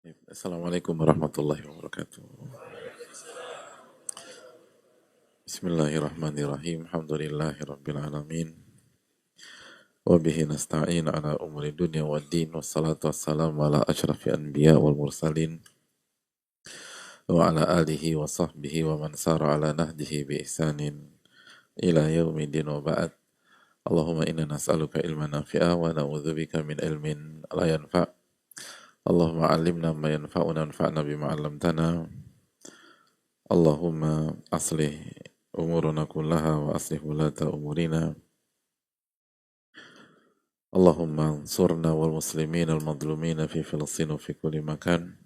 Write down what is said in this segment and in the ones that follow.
Assalamualaikum warahmatullahi wabarakatuh. Bismillahirrahmanirrahim. Alhamdulillahi rabbil alamin. Wa bihi nasta'in ala umuri dunya wad din. Wassalatu wassalamu ala ashrafi anbiya wal mursalin. Wa ala alihi wa sahbihi wa man sara ala nahjihi bi ihsanin ila yaumidin wa ba'd. Allahumma inna nas'aluka ilman nafi'a wa na'udzubika min ilmin la yanfa'. Allahumma 'allimna ma yanfa'una wanfa'na bima 'allamtana. Allahumma aslih umuruna kullaha wa aslih wulata umurina. Allahumma ansurna wal muslimin al madlumina fi Filistin wa fi kulli makan.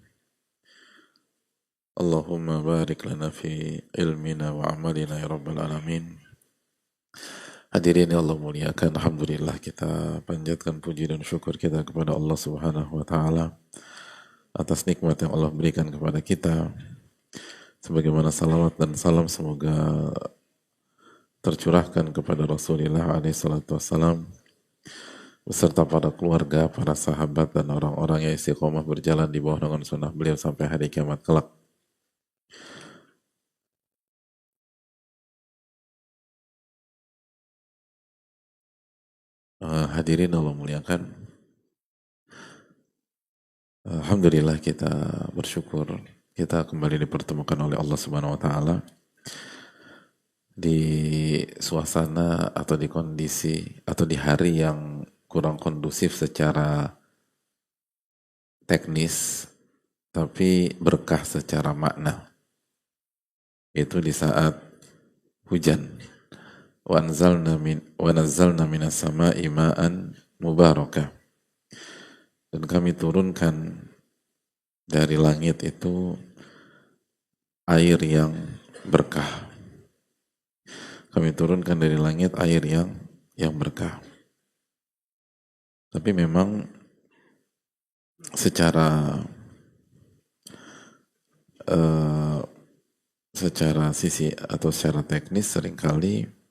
Allahumma barik lana fi ilmina wa amalina ya rabbal alamin. Hadirin yang Allah muliakan, alhamdulillah kita panjatkan puji dan syukur kita kepada Allah Subhanahu wa taala atas nikmat yang Allah berikan kepada kita. Sebagaimana salawat dan salam semoga tercurahkan kepada Rasulullah SAW beserta para keluarga, para sahabat dan orang-orang yang istiqomah berjalan di bawah naungan sunnah beliau sampai hari kiamat kelak. Hadirin Allah muliakan, alhamdulillah kita bersyukur kita kembali dipertemukan oleh Allah Subhanahu wa taala di suasana atau di kondisi atau di hari yang kurang kondusif secara teknis tapi berkah secara makna, itu di saat hujan. Wa nazzalna minas sama'i ma'an mubarakah, dan kami turunkan dari langit itu air yang berkah. Kami turunkan dari langit air yang berkah. Tapi memang secara sisi atau secara teknis seringkali,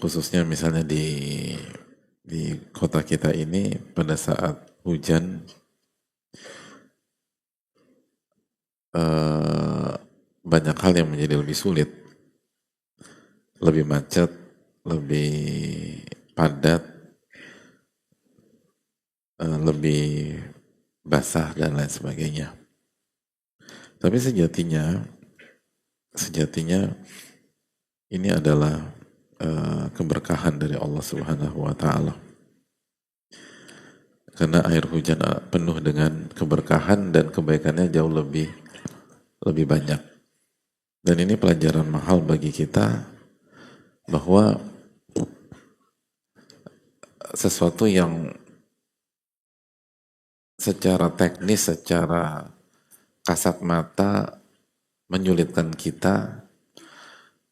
khususnya misalnya di kota kita ini pada saat hujan banyak hal yang menjadi lebih sulit, lebih macet, lebih padat, lebih basah dan lain sebagainya. Tapi sejatinya ini adalah keberkahan dari Allah Subhanahu wa taala. Karena air hujan penuh dengan keberkahan dan kebaikannya jauh lebih banyak. Dan ini pelajaran mahal bagi kita bahwa sesuatu yang secara teknis, secara kasat mata menyulitkan kita,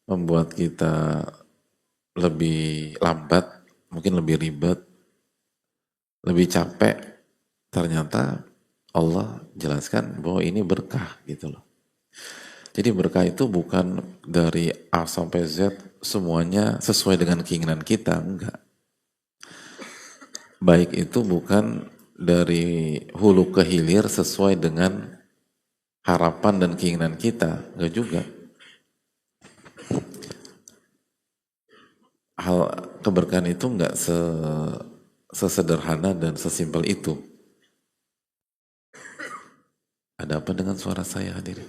membuat kita lebih lambat, mungkin lebih ribet, lebih capek, ternyata Allah jelaskan bahwa ini berkah gitu loh. Jadi berkah itu bukan dari A sampai Z semuanya sesuai dengan keinginan kita, enggak. Baik itu bukan dari hulu ke hilir sesuai dengan harapan dan keinginan kita, enggak juga. Hal keberkahan itu enggak sesederhana dan sesimpel itu. Ada apa dengan suara saya, hadirin?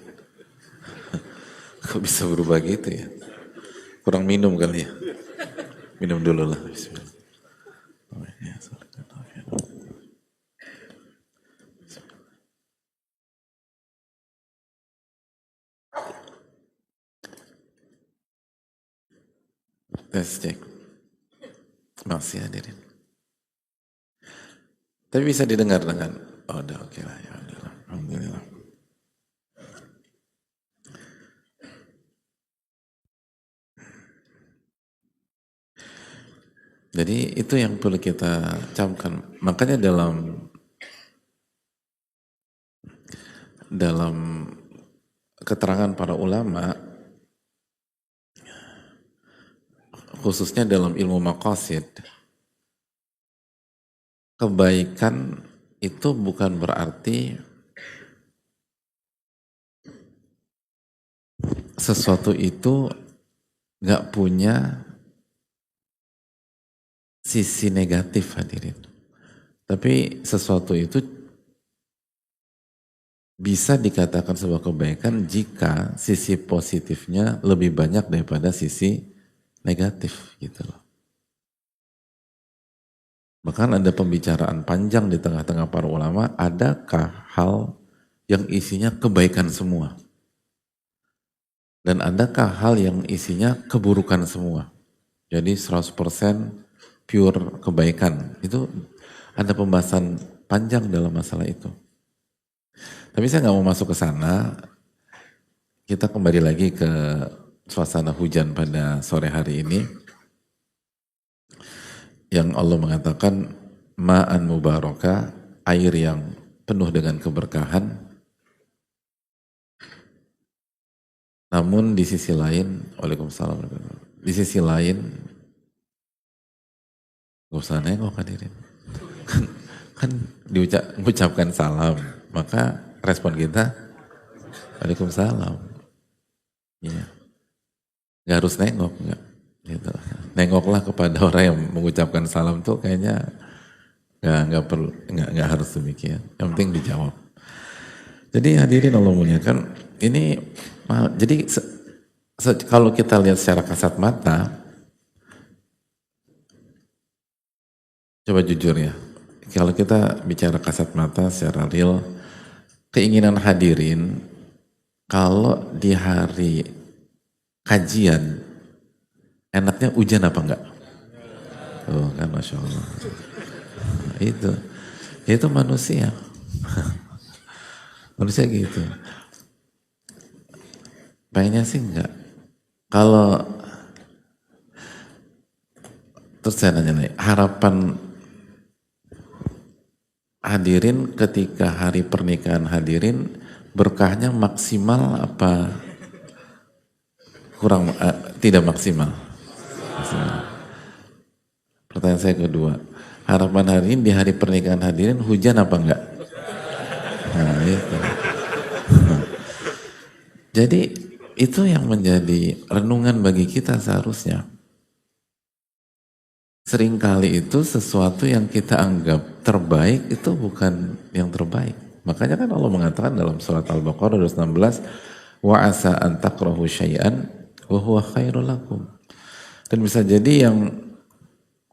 Kok bisa berubah gitu ya? Kurang minum kali ya? Minum dulu lah. Bismillah. Tes cek. Masih hadirin. Tapi bisa didengar dengan, oh udah oke lah ya. Alhamdulillah. Jadi itu yang perlu kita camkan. Makanya dalam keterangan para ulama, khususnya dalam ilmu maqasid, kebaikan itu bukan berarti sesuatu itu nggak punya sisi negatif hadirin. Tapi sesuatu itu bisa dikatakan sebuah kebaikan jika sisi positifnya lebih banyak daripada sisi negatif gitu loh. Bahkan ada pembicaraan panjang di tengah-tengah para ulama, adakah hal yang isinya kebaikan semua? Dan adakah hal yang isinya keburukan semua? Jadi 100% pure kebaikan. Itu ada pembahasan panjang dalam masalah itu. Tapi saya nggak mau masuk ke sana. Kita kembali lagi ke suasana hujan pada sore hari ini. Yang Allah mengatakan ma'an mubaraka, air yang penuh dengan keberkahan. Namun di sisi lain, waalaikumsalam, di sisi lain, gak usah nengok hadirin. kan diucapkan salam, maka respon kita, waalaikumsalam. Iya. Gak harus nengok, enggak. Gitu. Nengoklah kepada orang yang mengucapkan salam tuh kayaknya nggak harus demikian. Yang penting dijawab. Jadi hadirin Allah muliakan, ini jadi kalau kita lihat secara kasat mata, coba jujur ya, kalau kita bicara kasat mata secara real, keinginan hadirin kalau di hari kajian enaknya hujan apa enggak? Oh kan Masya Allah. Itu manusia. Manusia gitu. Pengennya sih enggak. Kalau terus saya nanya nih, harapan hadirin ketika hari pernikahan hadirin berkahnya maksimal apa kurang tidak maksimal? Pertanyaan saya kedua, harapan hari ini di hari pernikahan hadirin hujan apa enggak? Nah itu. Jadi itu yang menjadi renungan bagi kita seharusnya. Seringkali itu sesuatu yang kita anggap terbaik itu bukan yang terbaik. Makanya kan Allah mengatakan dalam surat Al-Baqarah 216, wa asa an takrahu syai'an wa huwa khairul lakum. Dan bisa jadi yang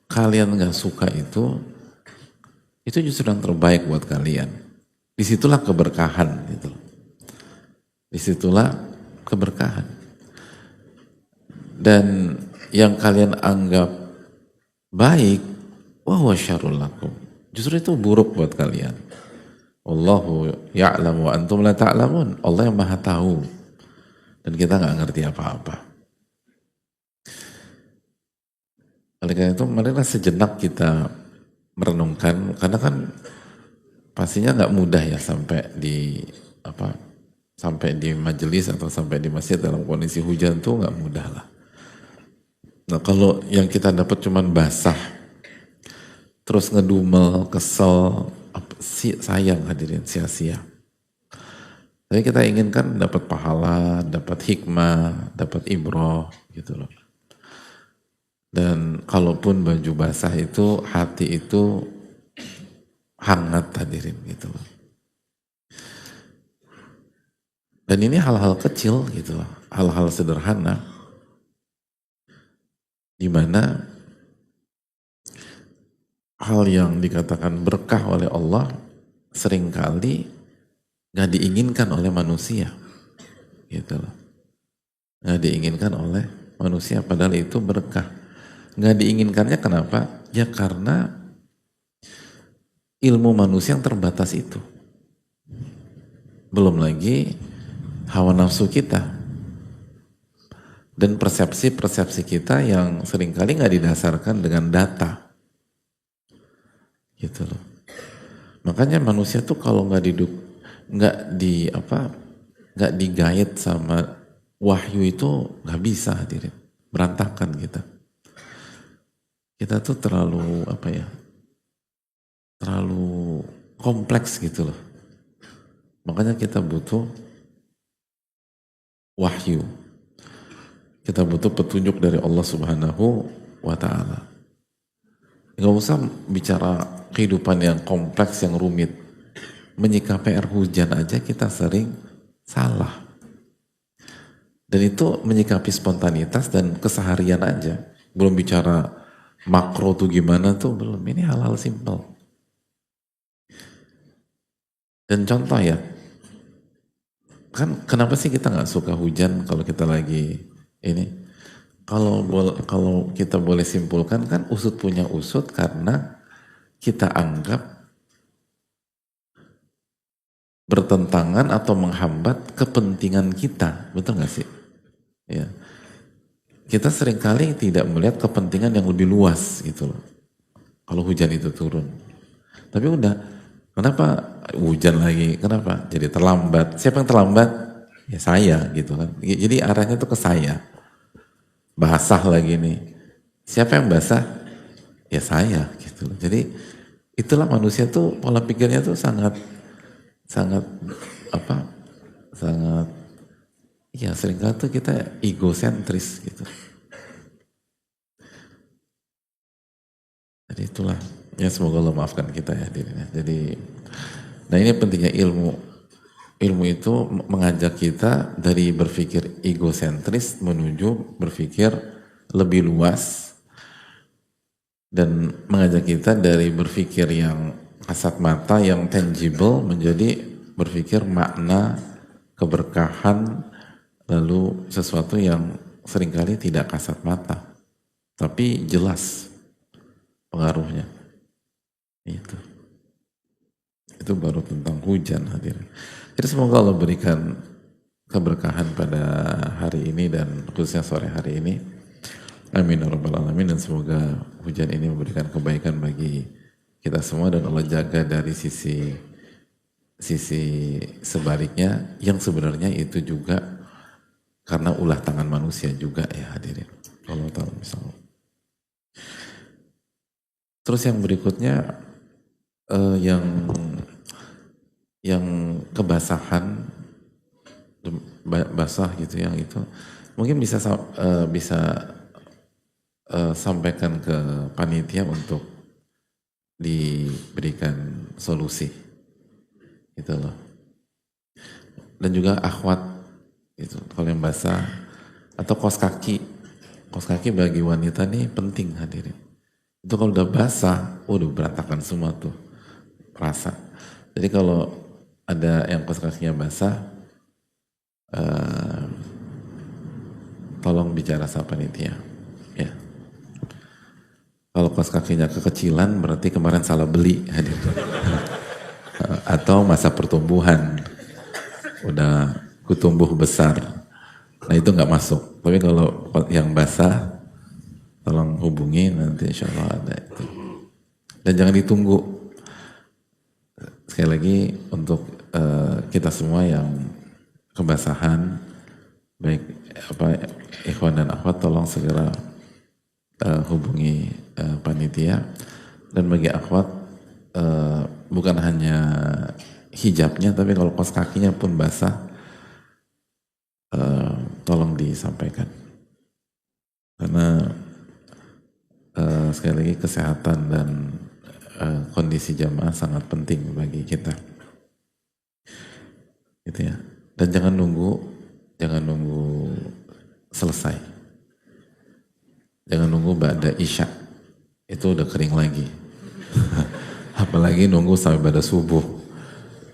kalian nggak suka itu justru yang terbaik buat kalian. Disitulah keberkahan gitu. Disitulah keberkahan. Dan yang kalian anggap baik, wa huwa syarrul lakum. Justru itu buruk buat kalian. Wallahu ya'lamu wa antum la ta'lamun. Allah yang maha tahu. Dan kita nggak ngerti apa-apa. Oleh karena itu, marilah sejenak kita merenungkan, karena kan pastinya nggak mudah ya sampai di majelis atau sampai di masjid dalam kondisi hujan tuh nggak mudah lah. Nah kalau yang kita dapat cuman basah, terus ngedumel, kesel, sayang hadirin, sia-sia. Tapi kita inginkan dapat pahala, dapat hikmah, dapat ibroh gitu loh. Dan kalaupun baju basah itu, hati itu hangat hadirin gitu loh. Dan ini hal-hal kecil gitu loh, hal-hal sederhana. Di mana hal yang dikatakan berkah oleh Allah seringkali gak diinginkan oleh manusia. Gitu loh. Gak diinginkan oleh manusia padahal itu berkah. Nggak diinginkannya kenapa? Ya karena ilmu manusia yang terbatas itu. Belum lagi hawa nafsu kita. Dan persepsi-persepsi kita yang seringkali nggak didasarkan dengan data. Gitu loh. Makanya manusia tuh kalau nggak digait sama wahyu itu nggak bisa hadirin. Berantakan kita. Kita tuh terlalu kompleks gitu loh. Makanya kita butuh wahyu. Kita butuh petunjuk dari Allah Subhanahu wa Ta'ala. Nggak usah bicara kehidupan yang kompleks, yang rumit. Menyikapi air hujan aja kita sering salah. Dan itu menyikapi spontanitas dan keseharian aja. Belum bicara makro tuh gimana tuh, belum. Ini hal-hal simpel. Dan contoh ya, kan kenapa sih kita nggak suka hujan kalau kita lagi ini? Kalau kita boleh simpulkan kan usut punya usut karena kita anggap bertentangan atau menghambat kepentingan kita, betul nggak sih? Ya, kita seringkali tidak melihat kepentingan yang lebih luas gitu loh. Kalau hujan itu turun, tapi udah, kenapa hujan lagi? Kenapa? Jadi terlambat. Siapa yang terlambat? Ya saya gitu kan. Jadi arahnya tuh ke saya. Basah lagi nih. Siapa yang basah? Ya saya gitu. Jadi itulah manusia tuh pola pikirnya tuh sangat sangat apa? Sangat ya seringkali tuh kita egosentris gitu. Jadi itulah ya semoga Allah maafkan kita ya dirinya. Jadi nah ini pentingnya ilmu. Ilmu itu mengajak kita dari berpikir egosentris menuju berpikir lebih luas dan mengajak kita dari berpikir yang kasat mata, yang tangible menjadi berpikir makna, keberkahan, lalu sesuatu yang seringkali tidak kasat mata, tapi jelas pengaruhnya. Itu baru tentang hujan hadirin. Jadi semoga Allah berikan keberkahan pada hari ini dan khususnya sore hari ini. Amin ya rabbal alamin, dan semoga hujan ini memberikan kebaikan bagi kita semua dan Allah jaga dari sisi sebaliknya yang sebenarnya itu juga karena ulah tangan manusia juga ya hadirin. Allah taala misalnya. Terus yang berikutnya yang kebasahan basah gitu yang itu mungkin bisa sampaikan ke panitia untuk diberikan solusi gitu loh. Dan juga akhwat itu kalau yang basah atau kos kaki bagi wanita nih penting hadirin. Itu kalau udah basah, udah berantakan semua tuh rasa. Jadi kalau ada yang kos kakinya basah, tolong bicara sama panitia. Ya. Kalau kos kakinya kekecilan berarti kemarin salah beli hadir. Atau masa pertumbuhan udah kutumbuh besar. Nah itu nggak masuk. Tapi kalau yang basah tolong hubungi nanti insya Allah ada itu. Dan jangan ditunggu. Sekali lagi untuk kita semua yang kebasahan baik ikhwan dan akhwat tolong segera hubungi panitia. Dan bagi akhwat bukan hanya hijabnya tapi kalau kos kakinya pun basah tolong disampaikan karena sekali lagi kesehatan dan kondisi jamaah sangat penting bagi kita gitu ya. Dan jangan nunggu selesai, jangan nunggu ba'da isya itu udah kering lagi. Apalagi nunggu sampai pada subuh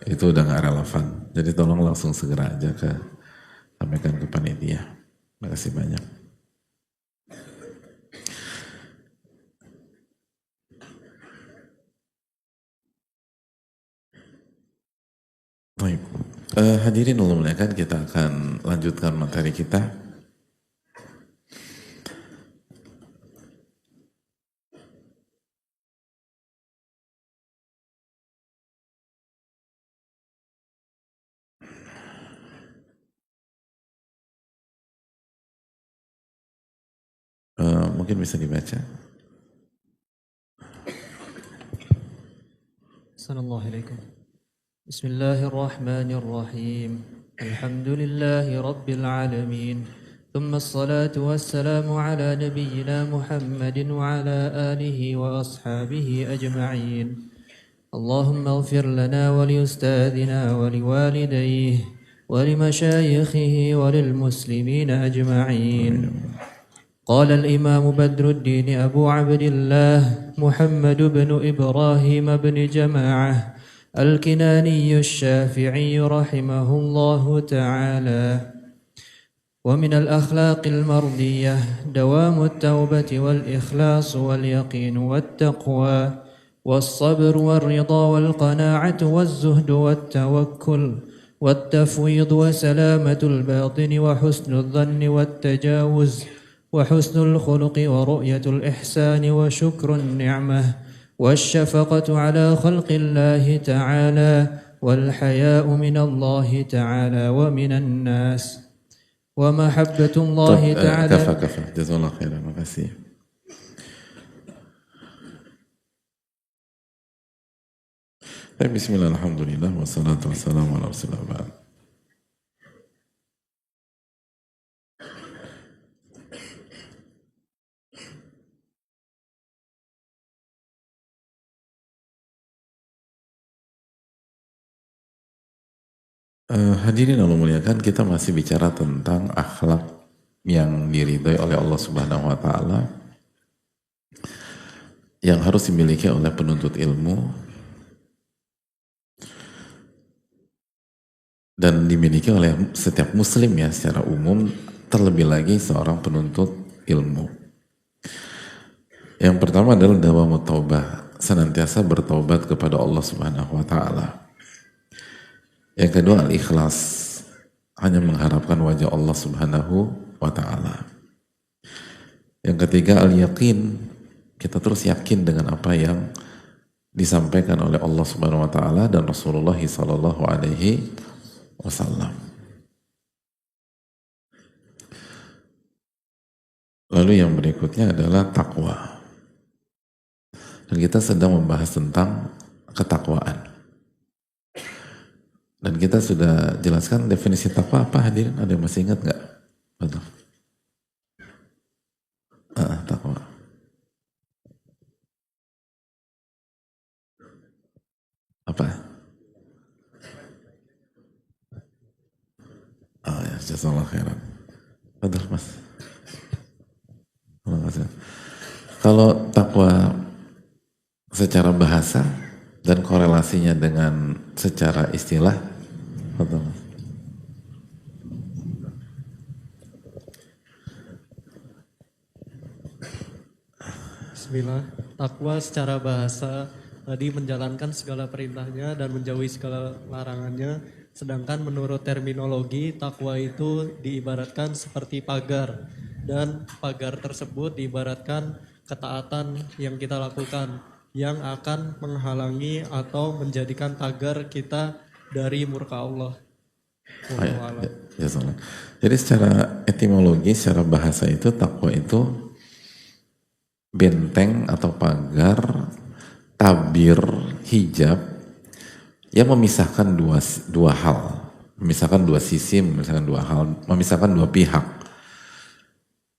itu udah gak relevan. Jadi tolong langsung segera aja sampaikan ke panitia. Terima kasih banyak. Baik. Hadirin Allah muliakan, kita akan lanjutkan materi kita. Mungkin bisa dibaca. Assalamualaikum. Bismillahirrahmanirrahim. Alhamdulillahi rabbil alamin. Thumma assalatu wassalamu ala nabiyyina Muhammadin wa ala alihi wa ashabihi ajma'in. Allahumma ighfir lana wa li ustadina wa li walidayhi wa li masyayikhihi wa lil muslimina ajma'in. قال الإمام بدر الدين أبو عبد الله محمد بن إبراهيم بن جماعة الكناني الشافعي رحمه الله تعالى: ومن الأخلاق المرضية دوام التوبة والإخلاص واليقين والتقوى والصبر والرضا والقناعة والزهد والتوكل والتفويض وسلامة الباطن وحسن الظن والتجاوز وحسن الخلق ورؤية الإحسان وشكر النعمة والشفقة على خلق الله تعالى والحياء من الله تعالى ومن الناس ومحبة الله تعالى. كفى جزا الله خيرا. makasih. Bismillah, alhamdulillah, wassalatu wassalamu ala rasulillah. Hadirin Allah muliakan, kita masih bicara tentang akhlak yang diridhai oleh Allah Subhanahu wa taala yang harus dimiliki oleh penuntut ilmu dan dimiliki oleh setiap muslim ya secara umum, terlebih lagi seorang penuntut ilmu. Yang pertama adalah dawamut taubah, senantiasa bertaubat kepada Allah Subhanahu wa taala. Yang kedua al-ikhlas, hanya mengharapkan wajah Allah Subhanahu wa ta'ala. Yang ketiga al-yaqin, kita terus yakin dengan apa yang disampaikan oleh Allah Subhanahu wa ta'ala dan Rasulullah sallallahu alaihi wasallam. Lalu yang berikutnya adalah takwa. Dan kita sedang membahas tentang ketakwaan. Dan kita sudah jelaskan definisi takwa apa, hadirin? Ada yang masih ingat nggak? Betul. Takwa. Apa? Ya, jazakallahu khairan. Betul, Mas. Kalau takwa secara bahasa dan korelasinya dengan secara istilah, betul. Bismillah. Takwa secara bahasa tadi menjalankan segala perintahnya dan menjauhi segala larangannya. Sedangkan menurut terminologi, takwa itu diibaratkan seperti pagar. Dan pagar tersebut diibaratkan ketaatan yang kita lakukan, yang akan menghalangi atau menjadikan pagar kita dari murka Allah. Jadi secara etimologi, secara bahasa itu takwa itu benteng atau pagar, tabir, hijab yang memisahkan dua hal, memisahkan dua sisi, memisahkan dua hal, memisahkan dua pihak.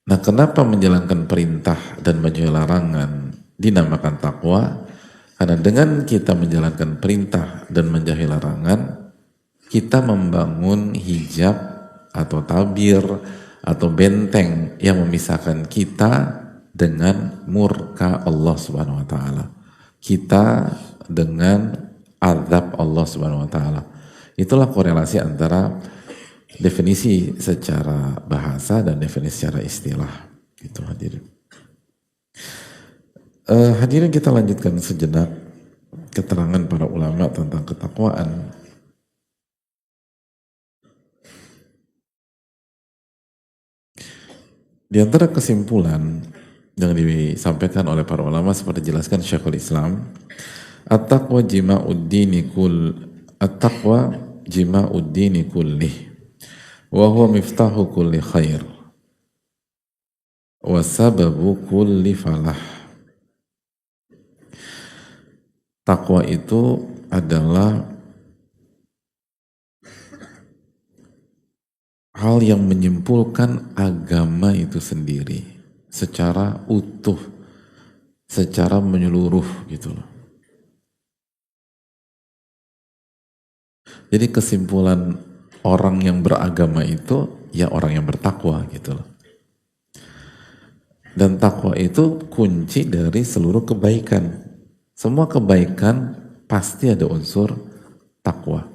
Nah, kenapa menjalankan perintah dan menjauhi larangan dinamakan takwa? Karena dengan kita menjalankan perintah dan menjauhi larangan, kita membangun hijab atau tabir atau benteng yang memisahkan kita dengan murka Allah Subhanahu wa taala. Kita dengan azab Allah Subhanahu wa taala. Itulah korelasi antara definisi secara bahasa dan definisi secara istilah. Itu hadirin. Hadirin, kita lanjutkan sejenak keterangan para ulama tentang ketakwaan. Di antara kesimpulan yang disampaikan oleh para ulama seperti dijelaskan Syekhul Islam, at-taqwa jima'uddini kullih wa huwa miftahu kulli khair wa sababu kulli falah. Takwa itu adalah hal yang menyimpulkan agama itu sendiri secara utuh, secara menyeluruh gitu loh. Jadi kesimpulan orang yang beragama itu ya orang yang bertakwa gitu loh. Dan takwa itu kunci dari seluruh kebaikan. Semua kebaikan pasti ada unsur takwa.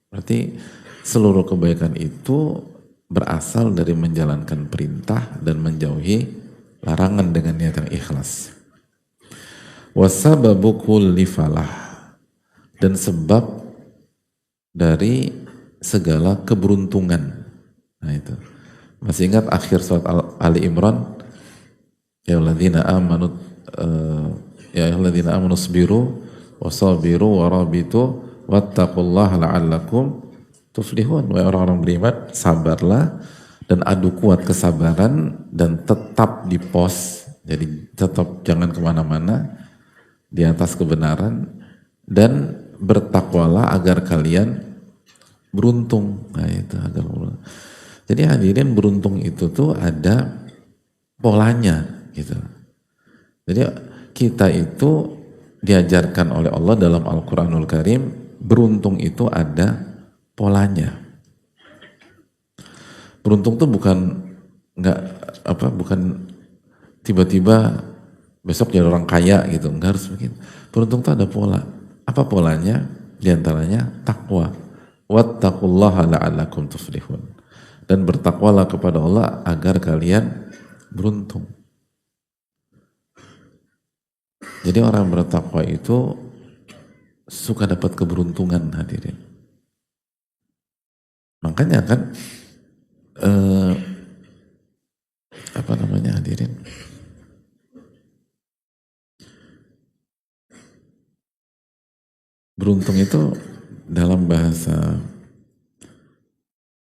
Berarti seluruh kebaikan itu berasal dari menjalankan perintah dan menjauhi larangan dengan niat yang ikhlas. Wasababu kulli falah, dan sebab dari segala keberuntungan. Nah itu. Masih ingat akhir surat Ali Imran? Ya alladzina amanu ya alladzina amanu sabiru wasabiru warabitu wattaqullaha la'allakum tuflihun. Wahai orang-orang beriman, sabarlah dan adu kuat kesabaran dan tetap di pos. Jadi tetap jangan kemana-mana, di atas kebenaran, dan bertakwalah agar kalian beruntung. Nah itu agar beruntung. Jadi hadirin, beruntung itu tuh ada polanya gitu. Jadi kita itu diajarkan oleh Allah dalam Al-Quranul Karim, beruntung itu ada polanya. Beruntung tuh bukan tiba-tiba besok jadi orang kaya gitu, enggak harus begitu. Beruntung tuh ada pola. Apa polanya? Di antaranya takwa. Wattaqullaha la'allakum tuflihun. Dan bertakwalah kepada Allah agar kalian beruntung. Jadi orang bertakwa itu suka dapat keberuntungan, hadirin. Makanya kan hadirin? Beruntung itu dalam bahasa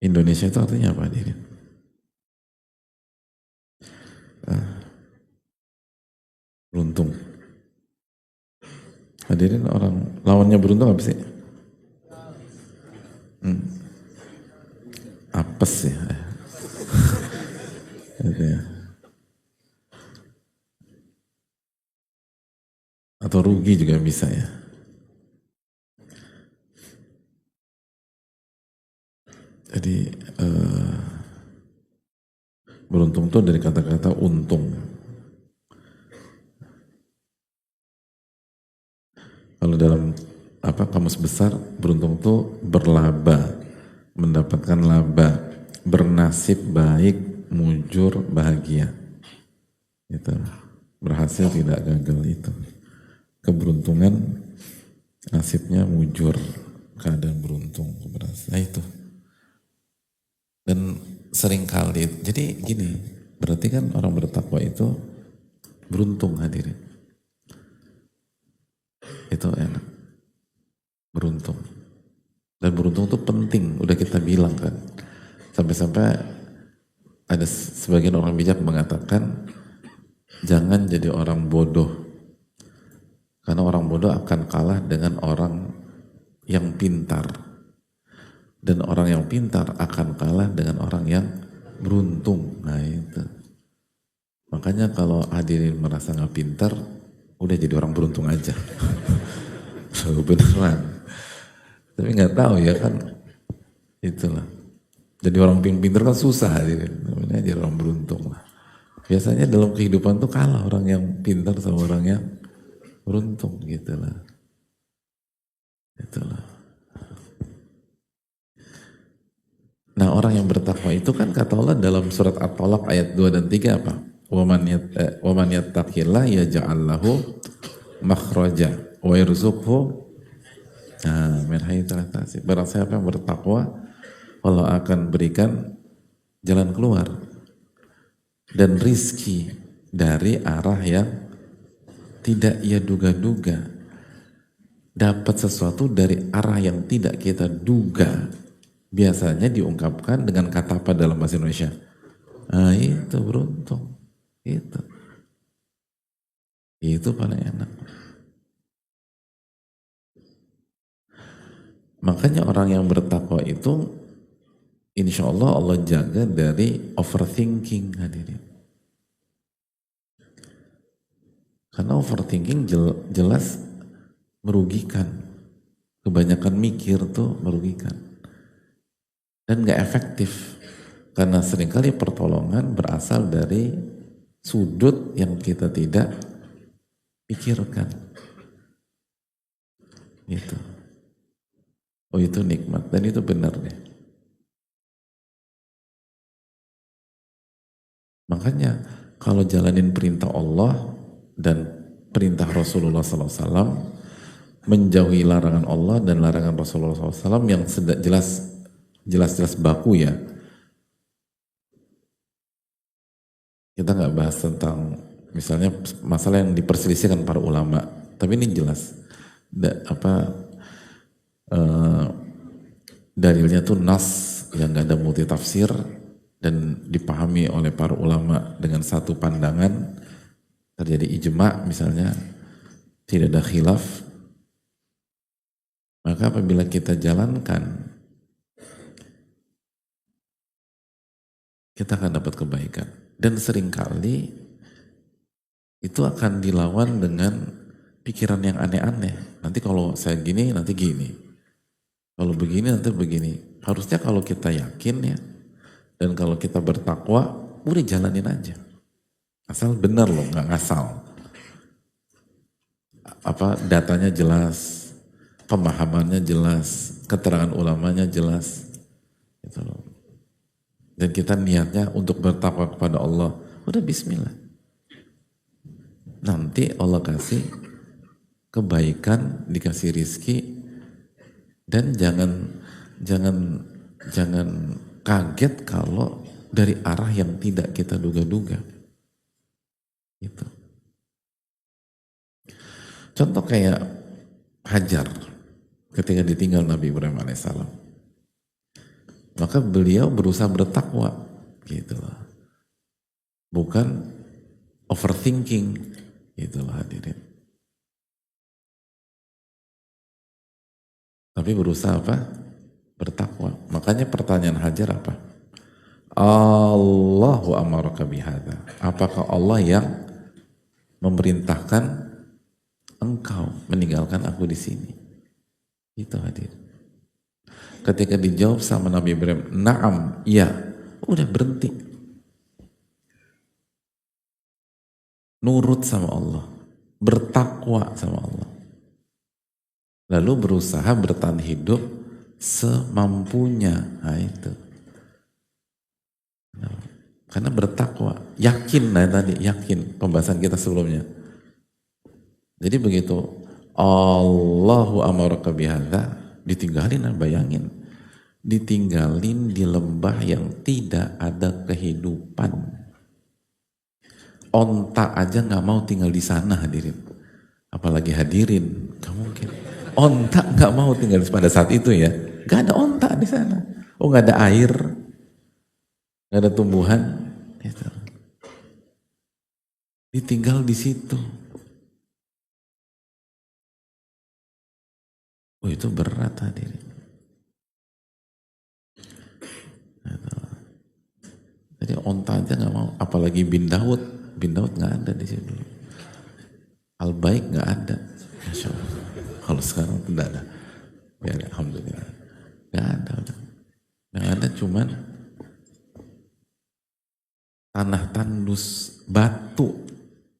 Indonesia itu artinya apa, hadirin? Beruntung. Hadirin, orang lawannya beruntung apa sih? Apes ya. Gitu ya. Atau rugi juga bisa ya. Jadi beruntung itu dari kata-kata untung. Kalau dalam kamus besar, beruntung itu berlaba, mendapatkan laba, bernasib baik, mujur, bahagia. Gitu. Berhasil tidak gagal itu. Keberuntungan, nasibnya mujur, keadaan beruntung, berhasil. Nah itu. Dan seringkali, jadi gini, berarti kan orang bertakwa itu beruntung, hadirin. Itu enak, beruntung. Dan beruntung itu penting, udah kita bilang kan. Sampai-sampai ada sebagian orang bijak mengatakan, jangan jadi orang bodoh. Karena orang bodoh akan kalah dengan orang yang pintar. Dan orang yang pintar akan kalah dengan orang yang beruntung. Nah itu. Makanya kalau hadirin merasa nggak pintar, udah jadi orang beruntung aja. Beneran. Tapi nggak tahu ya kan, itulah. Jadi orang pintar kan susah, hadirin. Namanya jadi orang beruntung lah. Biasanya dalam kehidupan tuh kalah orang yang pintar sama orang yang beruntung, gitulah. Itulah. Nah, orang yang bertakwa itu kan kata Allah dalam surat At-Talaq ayat 2 dan 3 apa? Wa man yattaqillah yaj'al lahu makhraja wa yarzuqhu min haitsu la yahtasib. Barang siapa yang bertakwa, Allah akan berikan jalan keluar dan rizki dari arah yang tidak ia duga-duga. Dapat sesuatu dari arah yang tidak kita duga. Biasanya diungkapkan dengan kata apa dalam bahasa Indonesia? Nah itu beruntung. Itu paling enak. Makanya orang yang bertakwa itu insya Allah Allah jaga dari overthinking hadirin. Karena overthinking jelas merugikan. Kebanyakan mikir tuh merugikan. Dan gak efektif. Karena seringkali pertolongan berasal dari sudut yang kita tidak pikirkan. Gitu. Oh itu nikmat. Dan itu benar deh. Makanya kalau jalanin perintah Allah dan perintah Rasulullah SAW, menjauhi larangan Allah dan larangan Rasulullah SAW yang jelas baku ya. Kita nggak bahas tentang misalnya masalah yang diperselisihkan para ulama, tapi ini jelas dalilnya tuh nas yang nggak ada multi tafsir dan dipahami oleh para ulama dengan satu pandangan, terjadi ijma misalnya, tidak ada khilaf. Maka apabila kita jalankan, kita akan dapat kebaikan. Dan seringkali itu akan dilawan dengan pikiran yang aneh-aneh. Nanti kalau saya gini, nanti gini. Kalau begini, nanti begini. Harusnya kalau kita yakin ya, dan kalau kita bertakwa, udah jalanin aja. Asal benar loh, nggak ngasal. Datanya jelas, pemahamannya jelas, keterangan ulamanya jelas. Gitu loh. Dan kita niatnya untuk bertakwa kepada Allah, udah bismillah. Nanti Allah kasih kebaikan, dikasih rizki, dan jangan kaget kalau dari arah yang tidak kita duga-duga. Gitu. Contoh kayak Hajar ketika ditinggal Nabi Ibrahim alaihissalam. Maka beliau berusaha bertakwa, gitu loh. Bukan overthinking, gitu loh hadirin. Tapi berusaha apa? Bertakwa. Makanya pertanyaan Hajar apa? Allahu amaraka bihadza. Apakah Allah yang memerintahkan engkau meninggalkan aku di sini? Itu hadirin. Ketika dijawab sama Nabi Ibrahim, na'am, iya, udah berhenti. Nurut sama Allah, bertakwa sama Allah. Lalu berusaha bertahan hidup semampunya. Nah itu. Karena bertakwa, yakin, nah tadi, yakin, pembahasan kita sebelumnya. Jadi begitu, Allahu amaraka bihadza, ditinggalin, bayangin, ditinggalin di lembah yang tidak ada kehidupan. Onta aja nggak mau tinggal di sana hadirin, apalagi hadirin, nggak mungkin. Onta nggak mau tinggal pada saat itu ya, nggak ada onta di sana. Oh nggak ada air, nggak ada tumbuhan, gitu. Ditinggal di situ. Oh itu berat hadirin. Jadi onta aja nggak mau, apalagi bin Daud nggak ada di situ. Al-Baik nggak ada, Masya Allah. Kalau sekarang tidak ada, ya alhamdulillah, nggak ada, cuman tanah tandus, batu.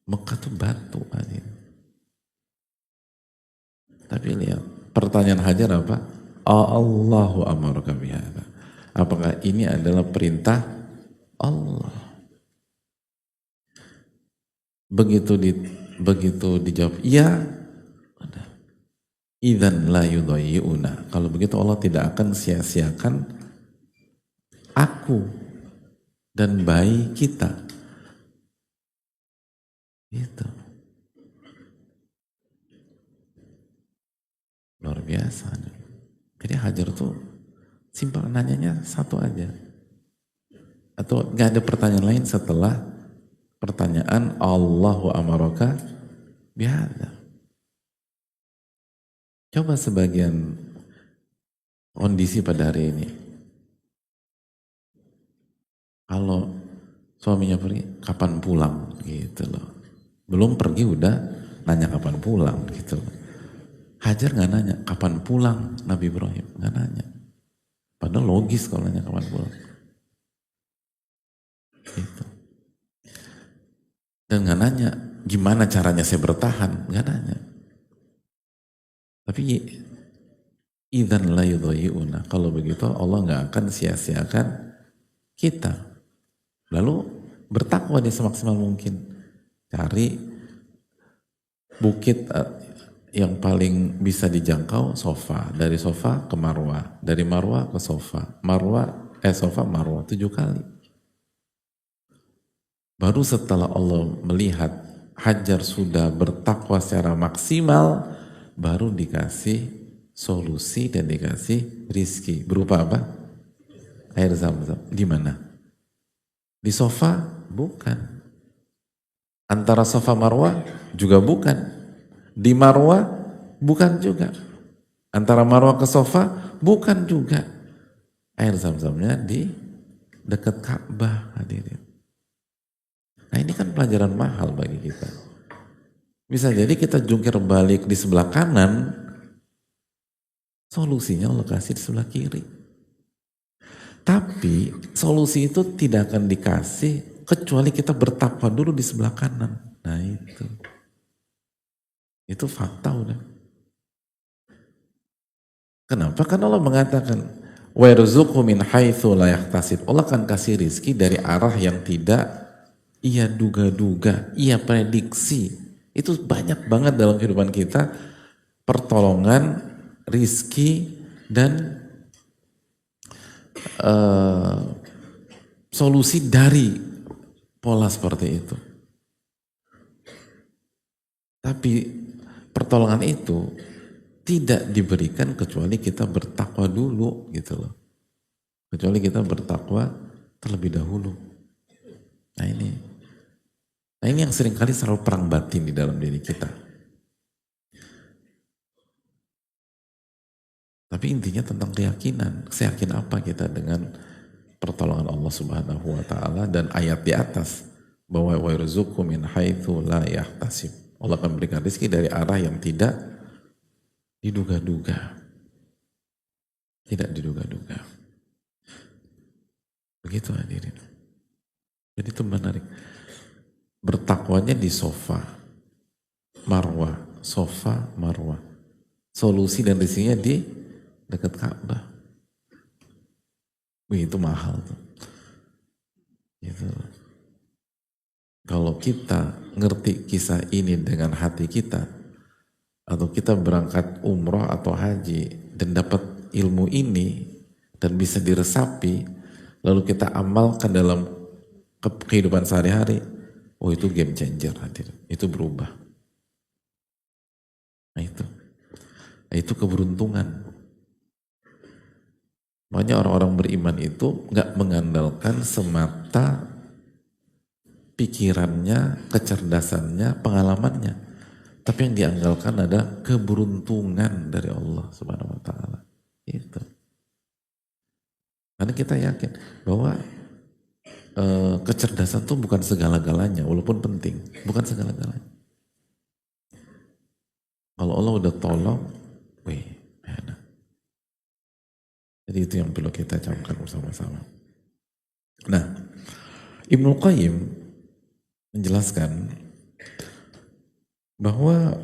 Mekah tuh batu hadirin. Tapi lihat, pertanyaan Hajar apa? Allahu amaraka bihadza. Apakah ini adalah perintah Allah? Begitu dijawab, iya. Idzan la yudayyi'una. Kalau begitu Allah tidak akan sia-siakan aku dan bayi kita. Gitu. Luar biasa. Jadi Hajar tuh simpel, nanyanya satu aja. Atau gak ada pertanyaan lain setelah pertanyaan Allahu amaraka bihadza. Coba sebagian kondisi pada hari ini. Kalau suaminya pergi, kapan pulang gitu loh. Belum pergi udah nanya kapan pulang gitu loh. Hajar nggak nanya kapan pulang Nabi Ibrahim, nggak nanya. Padahal logis kalau nanya kapan pulang. Gitu. Dan nggak nanya gimana caranya saya bertahan, nggak nanya. Tapi idzan la yudhayyuna. Kalau begitu Allah nggak akan sia-siakan kita. Lalu bertakwa di semaksimal mungkin. Cari bukit yang paling bisa dijangkau sofa. Dari sofa ke marwah. Dari marwah ke sofa. Sofa marwah 7 kali. Baru setelah Allah melihat Hajar sudah bertakwa secara maksimal, baru dikasih solusi dan dikasih rizki. Berupa apa? Air zam-zam. Di mana? Di sofa? Bukan. Antara sofa marwah? Juga bukan. Di marwah? Bukan juga. Antara marwah ke sofa? Bukan juga. Air zam-zamnya di dekat Ka'bah, hadirin. Nah ini kan pelajaran mahal bagi kita. Bisa jadi kita jungkir balik di sebelah kanan, solusinya Allah kasih di sebelah kiri. Tapi solusi itu tidak akan dikasih kecuali kita bertakwa dulu di sebelah kanan. Nah itu. Itu fakta udah. Kenapa? Karena Allah mengatakan وَيَرْزُقُ مِنْ حَيْثُ لَا يَحْتَسِبُ. Allah akan kasih rizki dari arah yang tidak ia duga-duga, ia prediksi. Itu banyak banget dalam kehidupan kita pertolongan, rizki, dan solusi dari pola seperti itu. Tapi pertolongan itu tidak diberikan kecuali kita bertakwa dulu gitu loh. Kecuali kita bertakwa terlebih dahulu. Nah ini yang seringkali selalu perang batin di dalam diri kita. Tapi intinya tentang keyakinan. Seyakin apa kita dengan pertolongan Allah Subhanahu wa taala dan ayat di atas bahwa wa yarzuqu min haitsu la yahtasib. Allah akan memberikan rezeki dari arah yang tidak diduga-duga. Tidak diduga-duga. Begitu hadirin. Jadi itu menarik. Bertakwanya di sofa, marwah, sofa, marwah. Solusi dan rezekinya di dekat Ka'bah. Wih, itu mahal tuh. Gitu. Kalau kita ngerti kisah ini dengan hati kita, atau kita berangkat umroh atau haji dan dapat ilmu ini dan bisa diresapi, lalu kita amalkan dalam kehidupan sehari-hari, oh itu game changer hadir, itu berubah. Nah itu keberuntungan. Makanya orang-orang beriman itu nggak mengandalkan semata pikirannya, kecerdasannya, pengalamannya, tapi yang diandalkan ada keberuntungan dari Allah Subhanahu Wa Taala. Itu. Karena kita yakin bahwa kecerdasan itu bukan segala-galanya, walaupun penting, bukan segala-galanya. Kalau Allah udah tolong, wih, enak. Jadi itu yang perlu kita camkan bersama-sama. Nah, Ibnu Qayyim menjelaskan bahwa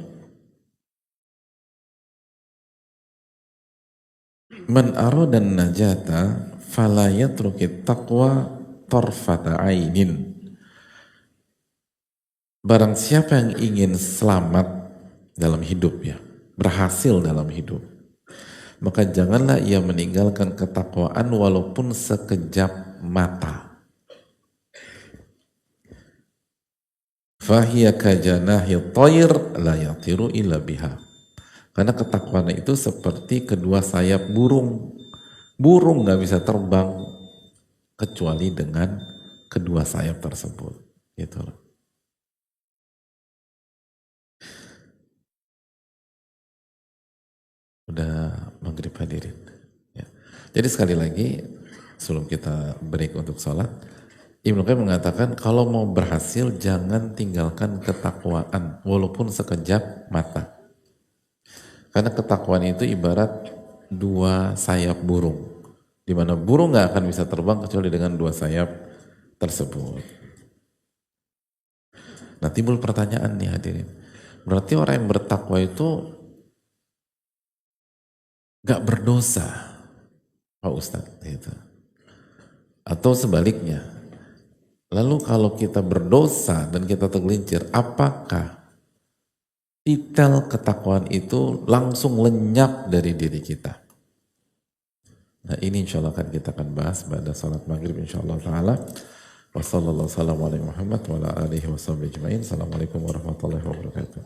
man aradan najata fala yatrukit taqwa tarfata ainin. Barang siapa yang ingin selamat dalam hidup ya, berhasil dalam hidup, maka janganlah ia meninggalkan ketakwaan walaupun sekejap mata. Fahiya kajanahi tayr la yatiru illa biha. Karena ketakwaan itu seperti kedua sayap burung. Burung gak bisa terbang kecuali dengan kedua sayap tersebut. Gitu loh. Udah maghrib hadirin. Ya. Jadi sekali lagi, sebelum kita break untuk sholat, Ibnu Qayyim mengatakan kalau mau berhasil jangan tinggalkan ketakwaan walaupun sekejap mata. Karena ketakwaan itu ibarat dua sayap burung, di mana burung nggak akan bisa terbang kecuali dengan dua sayap tersebut. Nah timbul pertanyaan nih hadirin, berarti orang yang bertakwa itu nggak berdosa, Pak Ustadz? Gitu. Atau sebaliknya, lalu kalau kita berdosa dan kita tergelincir, apakah titel ketakwaan itu langsung lenyap dari diri kita? Nah ini insya Allah kita akan bahas pada salat maghrib insya Allah ta'ala. Wassalamualaikum warahmatullahi wabarakatuh.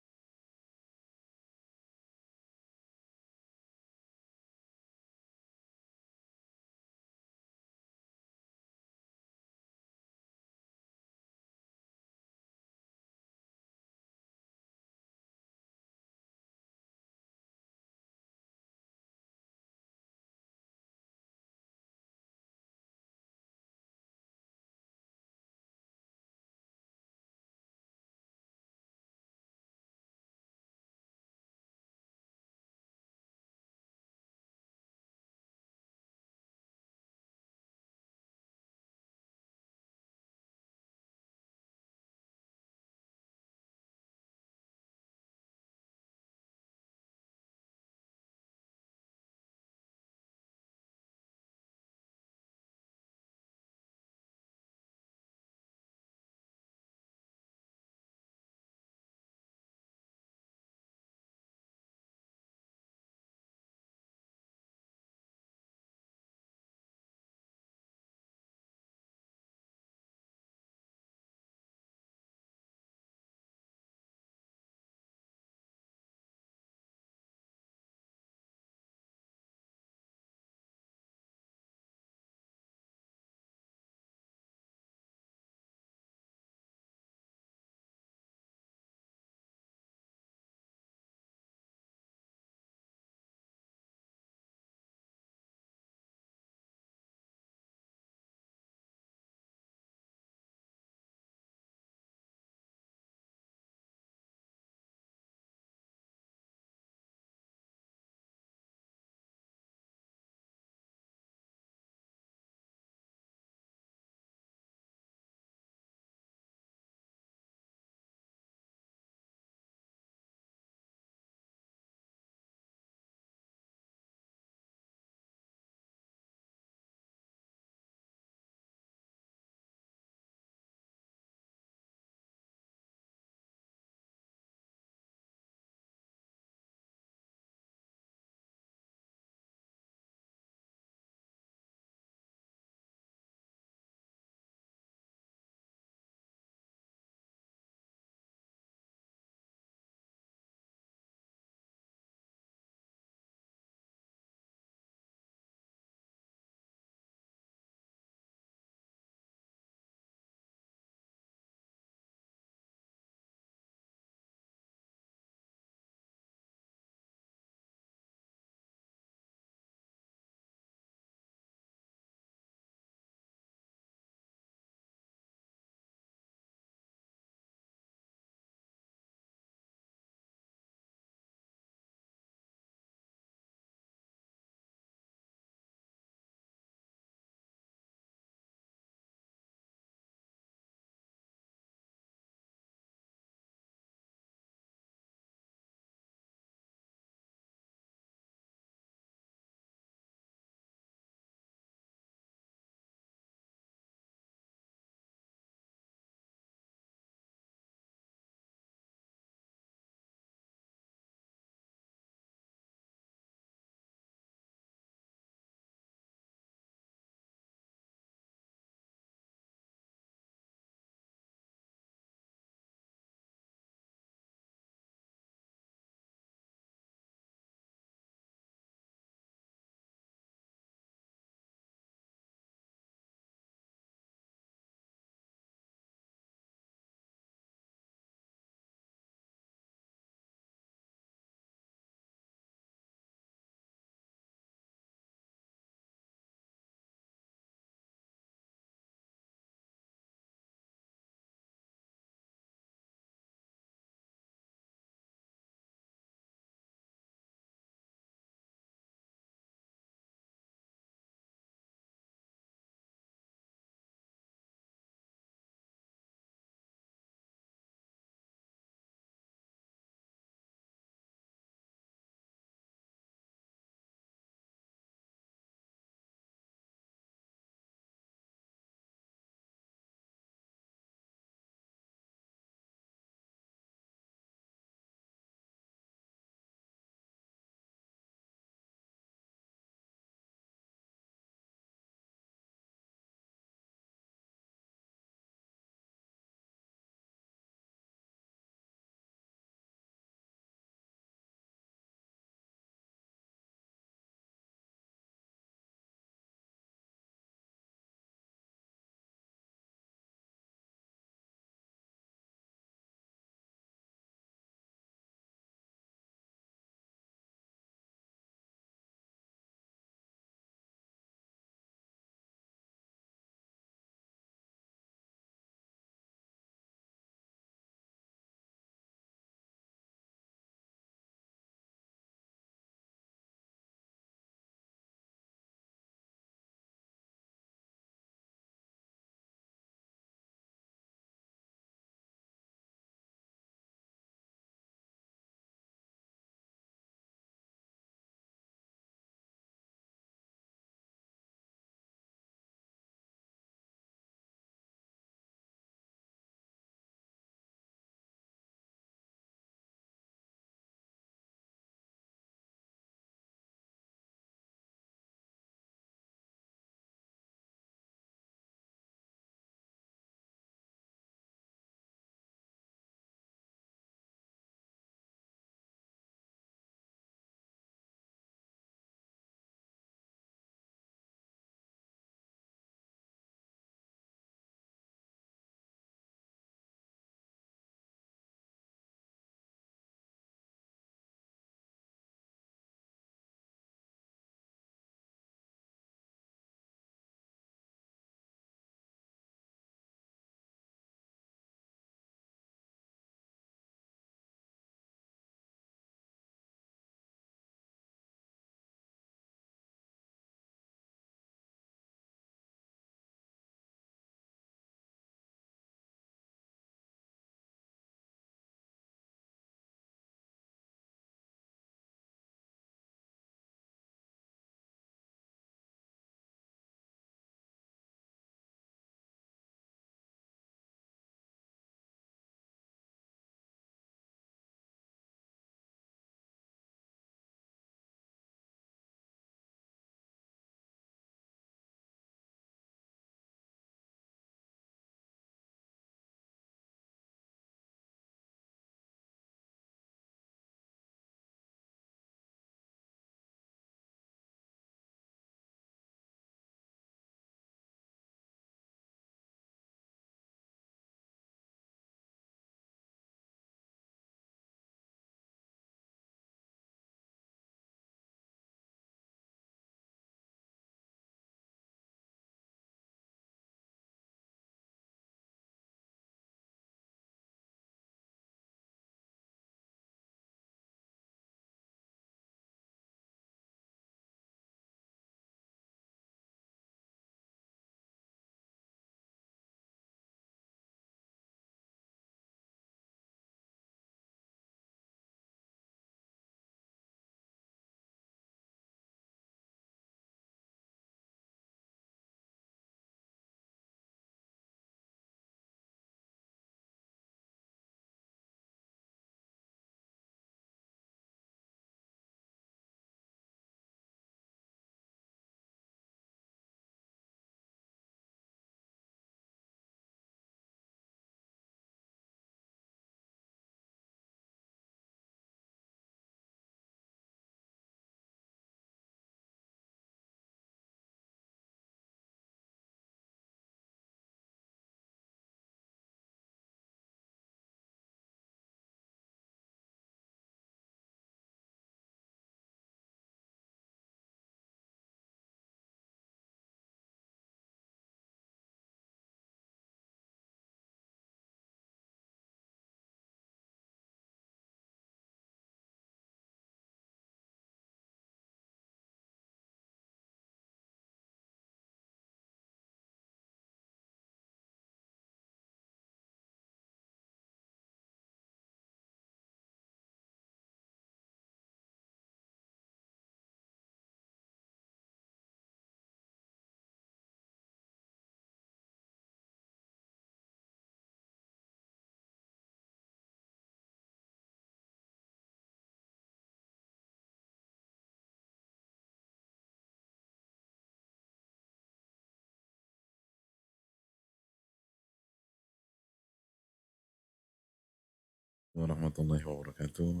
warahmatullahi wabarakatuh.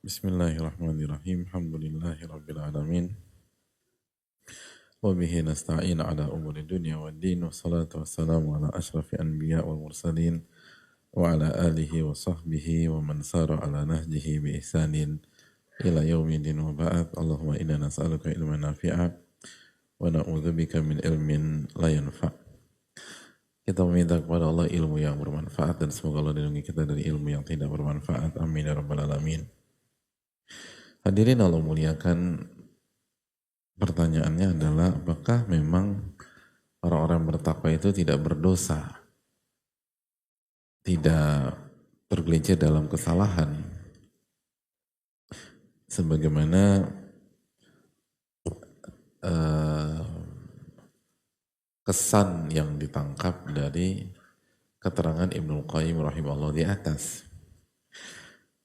Bismillahirrahmanirrahim. Alhamdulillahi rabbil alamin. Wa bihi nasta'in ala umuri dunya wad din. Wassalatu wassalamu ala asyrafil anbiya wal mursalin wa ala alihi wa sahbihi wa man sara ala nahjihi bi ihsanin ila yaumidin wa ba'd. Allahumma inna nas'aluka ilman nafi'a wa na'udzubika min ilmin la yanfa'. Kita meminta kepada Allah ilmu yang bermanfaat dan semoga Allah lindungi kita dari ilmu yang tidak bermanfaat. Amin ya rabbal alamin. Hadirin Allah muliakan, pertanyaannya adalah apakah memang orang-orang bertakwa itu tidak berdosa, tidak tergelincir dalam kesalahan sebagaimana kesan yang ditangkap dari keterangan Ibnul Qayyim rahimahullah di atas.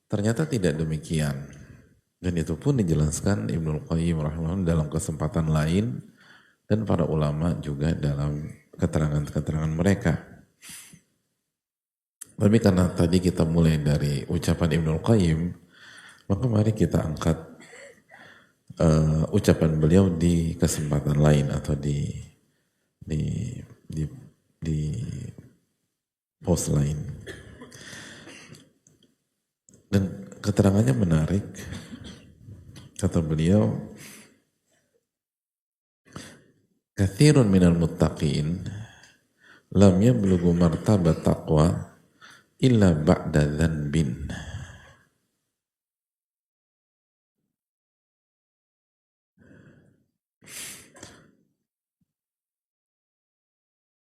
Ternyata tidak demikian. Dan itu pun dijelaskan Ibnul Qayyim rahimahullah dalam kesempatan lain dan para ulama juga dalam keterangan-keterangan mereka. Tapi karena tadi kita mulai dari ucapan Ibnul Qayyim, maka mari kita angkat ucapan beliau di kesempatan lain atau di post lain. Dan keterangannya menarik. Kata beliau, katsirun minal muttaqin lam yablughu martabat taqwa illa ba'da dzanbin.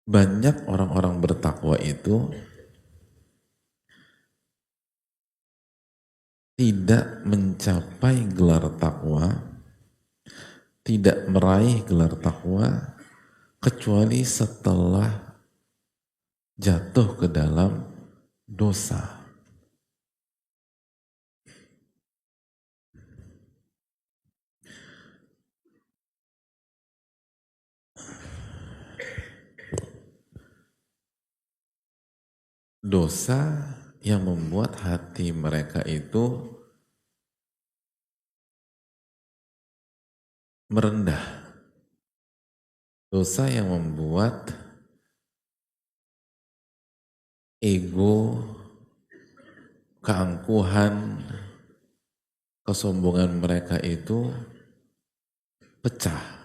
Banyak orang-orang bertakwa itu tidak mencapai gelar takwa, tidak meraih gelar takwa kecuali setelah jatuh ke dalam dosa. Dosa yang membuat hati mereka itu merendah. Dosa yang membuat ego, keangkuhan, kesombongan mereka itu pecah.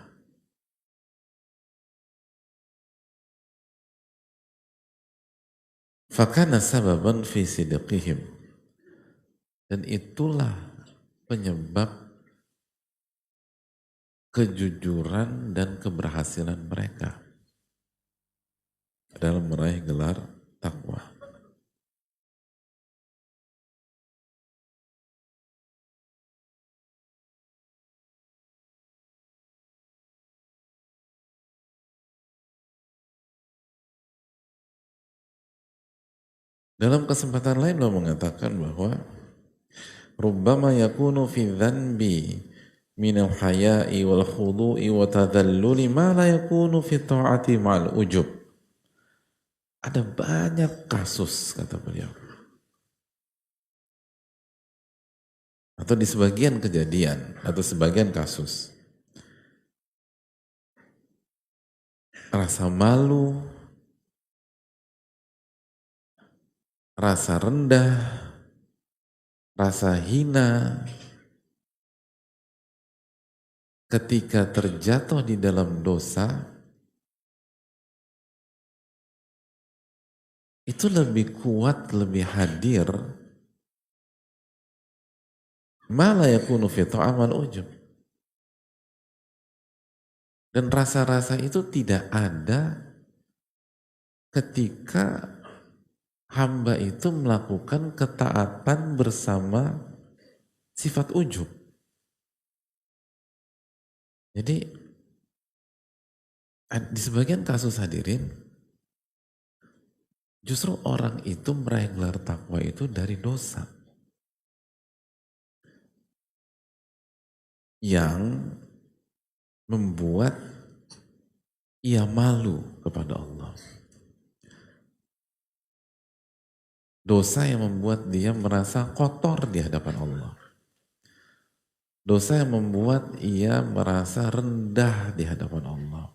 Fakana sababan fi sidqihim. Dan itulah penyebab kejujuran dan keberhasilan mereka dalam meraih gelar takwa. Dalam kesempatan lain beliau mengatakan bahwa rubbama yakunu fi dhanbi minal haya'i wal khudu'i wa tadhalluli ma la yakunu fi ta'ati ma'al ujub. Ada banyak kasus, kata beliau, atau di sebagian kejadian atau sebagian kasus, rasa malu, rasa rendah, rasa hina ketika terjatuh di dalam dosa itu lebih kuat, lebih hadir ma la yakunu fi ta'amal ujub. Dan rasa-rasa itu tidak ada ketika hamba itu melakukan ketaatan bersama sifat ujub. Jadi di sebagian kasus hadirin, justru orang itu meraih gelar takwa itu dari dosa yang membuat ia malu kepada Allah. Dosa yang membuat dia merasa kotor di hadapan Allah. Dosa yang membuat ia merasa rendah di hadapan Allah.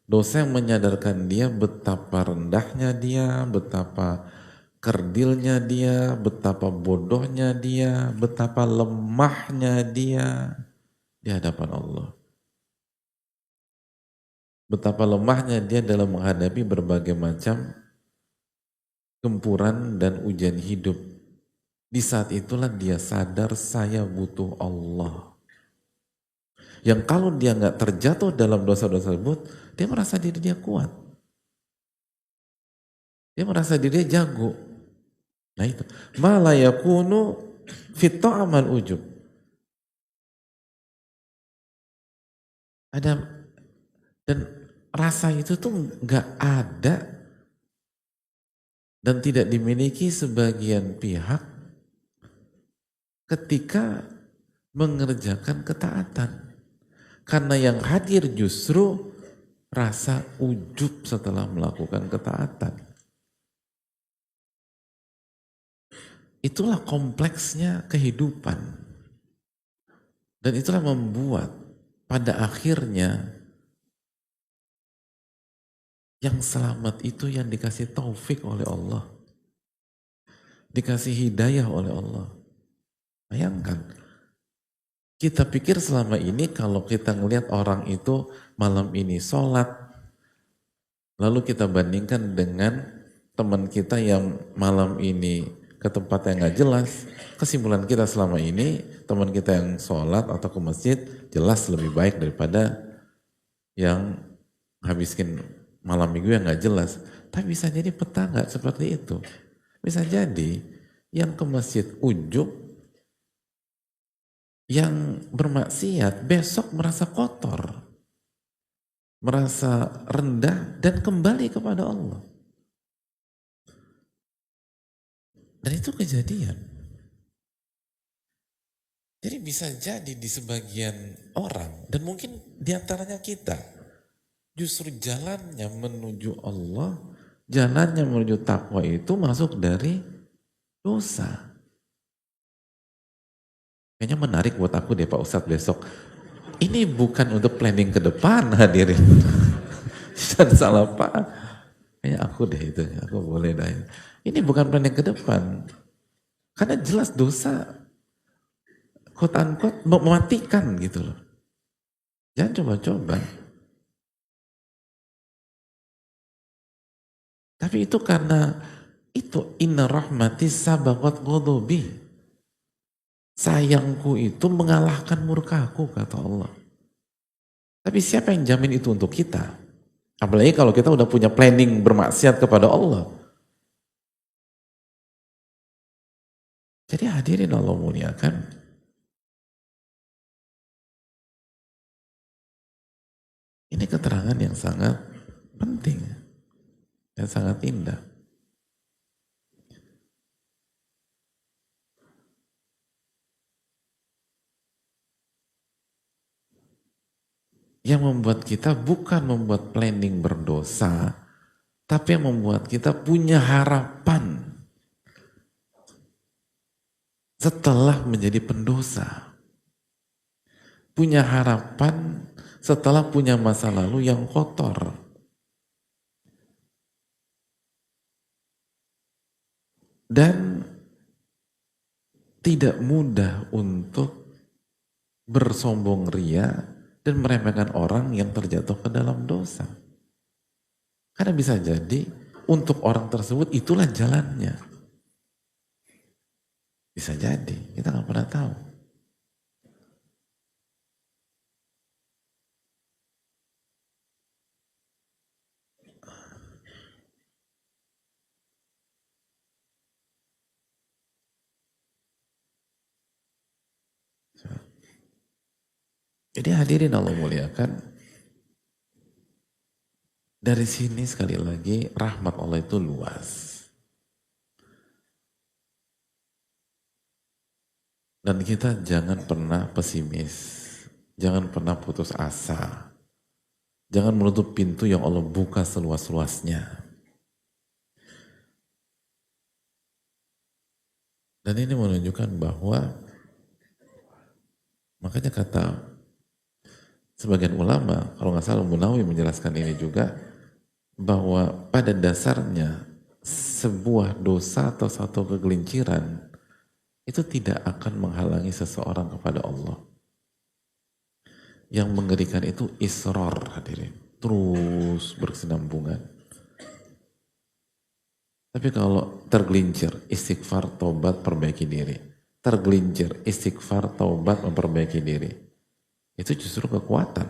Dosa yang menyadarkan dia betapa rendahnya dia, betapa kerdilnya dia, betapa bodohnya dia, betapa lemahnya dia di hadapan Allah. Betapa lemahnya dia dalam menghadapi berbagai macam gempuran dan ujian hidup. Di saat itulah dia sadar saya butuh Allah. Yang kalau dia nggak terjatuh dalam dosa-dosa tersebut, dia merasa diri dia kuat. Dia merasa diri dia jago. Nah itu. Ma la yakunu fit ta'amal ujub. Ada, dan rasa itu tuh nggak ada dan tidak dimiliki sebagian pihak ketika mengerjakan ketaatan. Karena yang hadir justru rasa ujub setelah melakukan ketaatan. Itulah kompleksnya kehidupan. Dan itulah membuat pada akhirnya yang selamat itu yang dikasih taufik oleh Allah. Dikasih hidayah oleh Allah. Bayangkan, kita pikir selama ini kalau kita ngelihat orang itu malam ini sholat, lalu kita bandingkan dengan teman kita yang malam ini ke tempat yang gak jelas, kesimpulan kita selama ini teman kita yang sholat atau ke masjid jelas lebih baik daripada yang habiskin malam minggu yang gak jelas. Tapi bisa jadi peta gak seperti itu. Bisa jadi yang ke masjid ujub, yang bermaksiat besok merasa kotor, merasa rendah dan kembali kepada Allah. Dan itu kejadian. Jadi bisa jadi di sebagian orang, dan mungkin diantaranya kita, justru jalannya menuju Allah, jalannya menuju takwa itu masuk dari dosa. Kayaknya menarik buat aku deh Pak Ustadz besok. Ini bukan untuk planning ke depan hadirin. Jangan salah Pak. Kayaknya aku deh itu, aku boleh dah. Ini bukan planning ke depan. Karena jelas dosa quote unquote mematikan gitu loh. Jangan coba-coba. Tapi itu karena itu inna rahmati sabaqat ghadabi. Sayangku itu mengalahkan murkaku kata Allah. Tapi siapa yang jamin itu untuk kita? Apalagi kalau kita udah punya planning bermaksiat kepada Allah. Jadi hadirin Allah muliakan. Ini keterangan yang sangat penting dan sangat indah. Yang membuat kita bukan membuat planning berdosa, tapi yang membuat kita punya harapan setelah menjadi pendosa. Punya harapan setelah punya masa lalu yang kotor. Dan tidak mudah untuk bersombong ria dan meremehkan orang yang terjatuh ke dalam dosa. Karena bisa jadi untuk orang tersebut itulah jalannya. Bisa jadi, kita nggak pernah tahu. Jadi hadirin Allah muliakan, dari sini sekali lagi rahmat Allah itu luas. Dan kita jangan pernah pesimis, jangan pernah putus asa, jangan menutup pintu yang Allah buka seluas-luasnya. Dan ini menunjukkan bahwa, makanya kata sebagian ulama, kalau nggak salah Munawi menjelaskan ini juga, bahwa pada dasarnya sebuah dosa atau satu kegelinciran itu tidak akan menghalangi seseorang kepada Allah. Yang mengerikan itu israr, hadirin, terus berkesinambungan. Tapi kalau tergelincir, istighfar, taubat, perbaiki diri. Tergelincir, istighfar, taubat, memperbaiki diri. Itu justru kekuatan.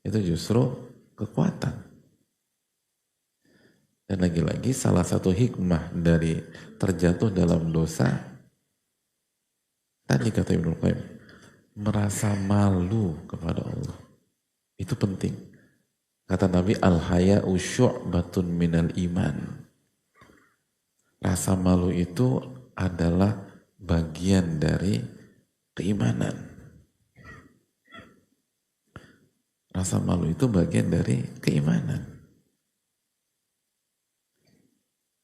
Itu justru kekuatan. Dan lagi-lagi salah satu hikmah dari terjatuh dalam dosa, tadi kata Ibnu Qayyim, merasa malu kepada Allah. Itu penting. Kata Nabi, al-haya'u syu'batun minal iman. Rasa malu itu adalah bagian dari keimanan. Rasa malu itu bagian dari keimanan.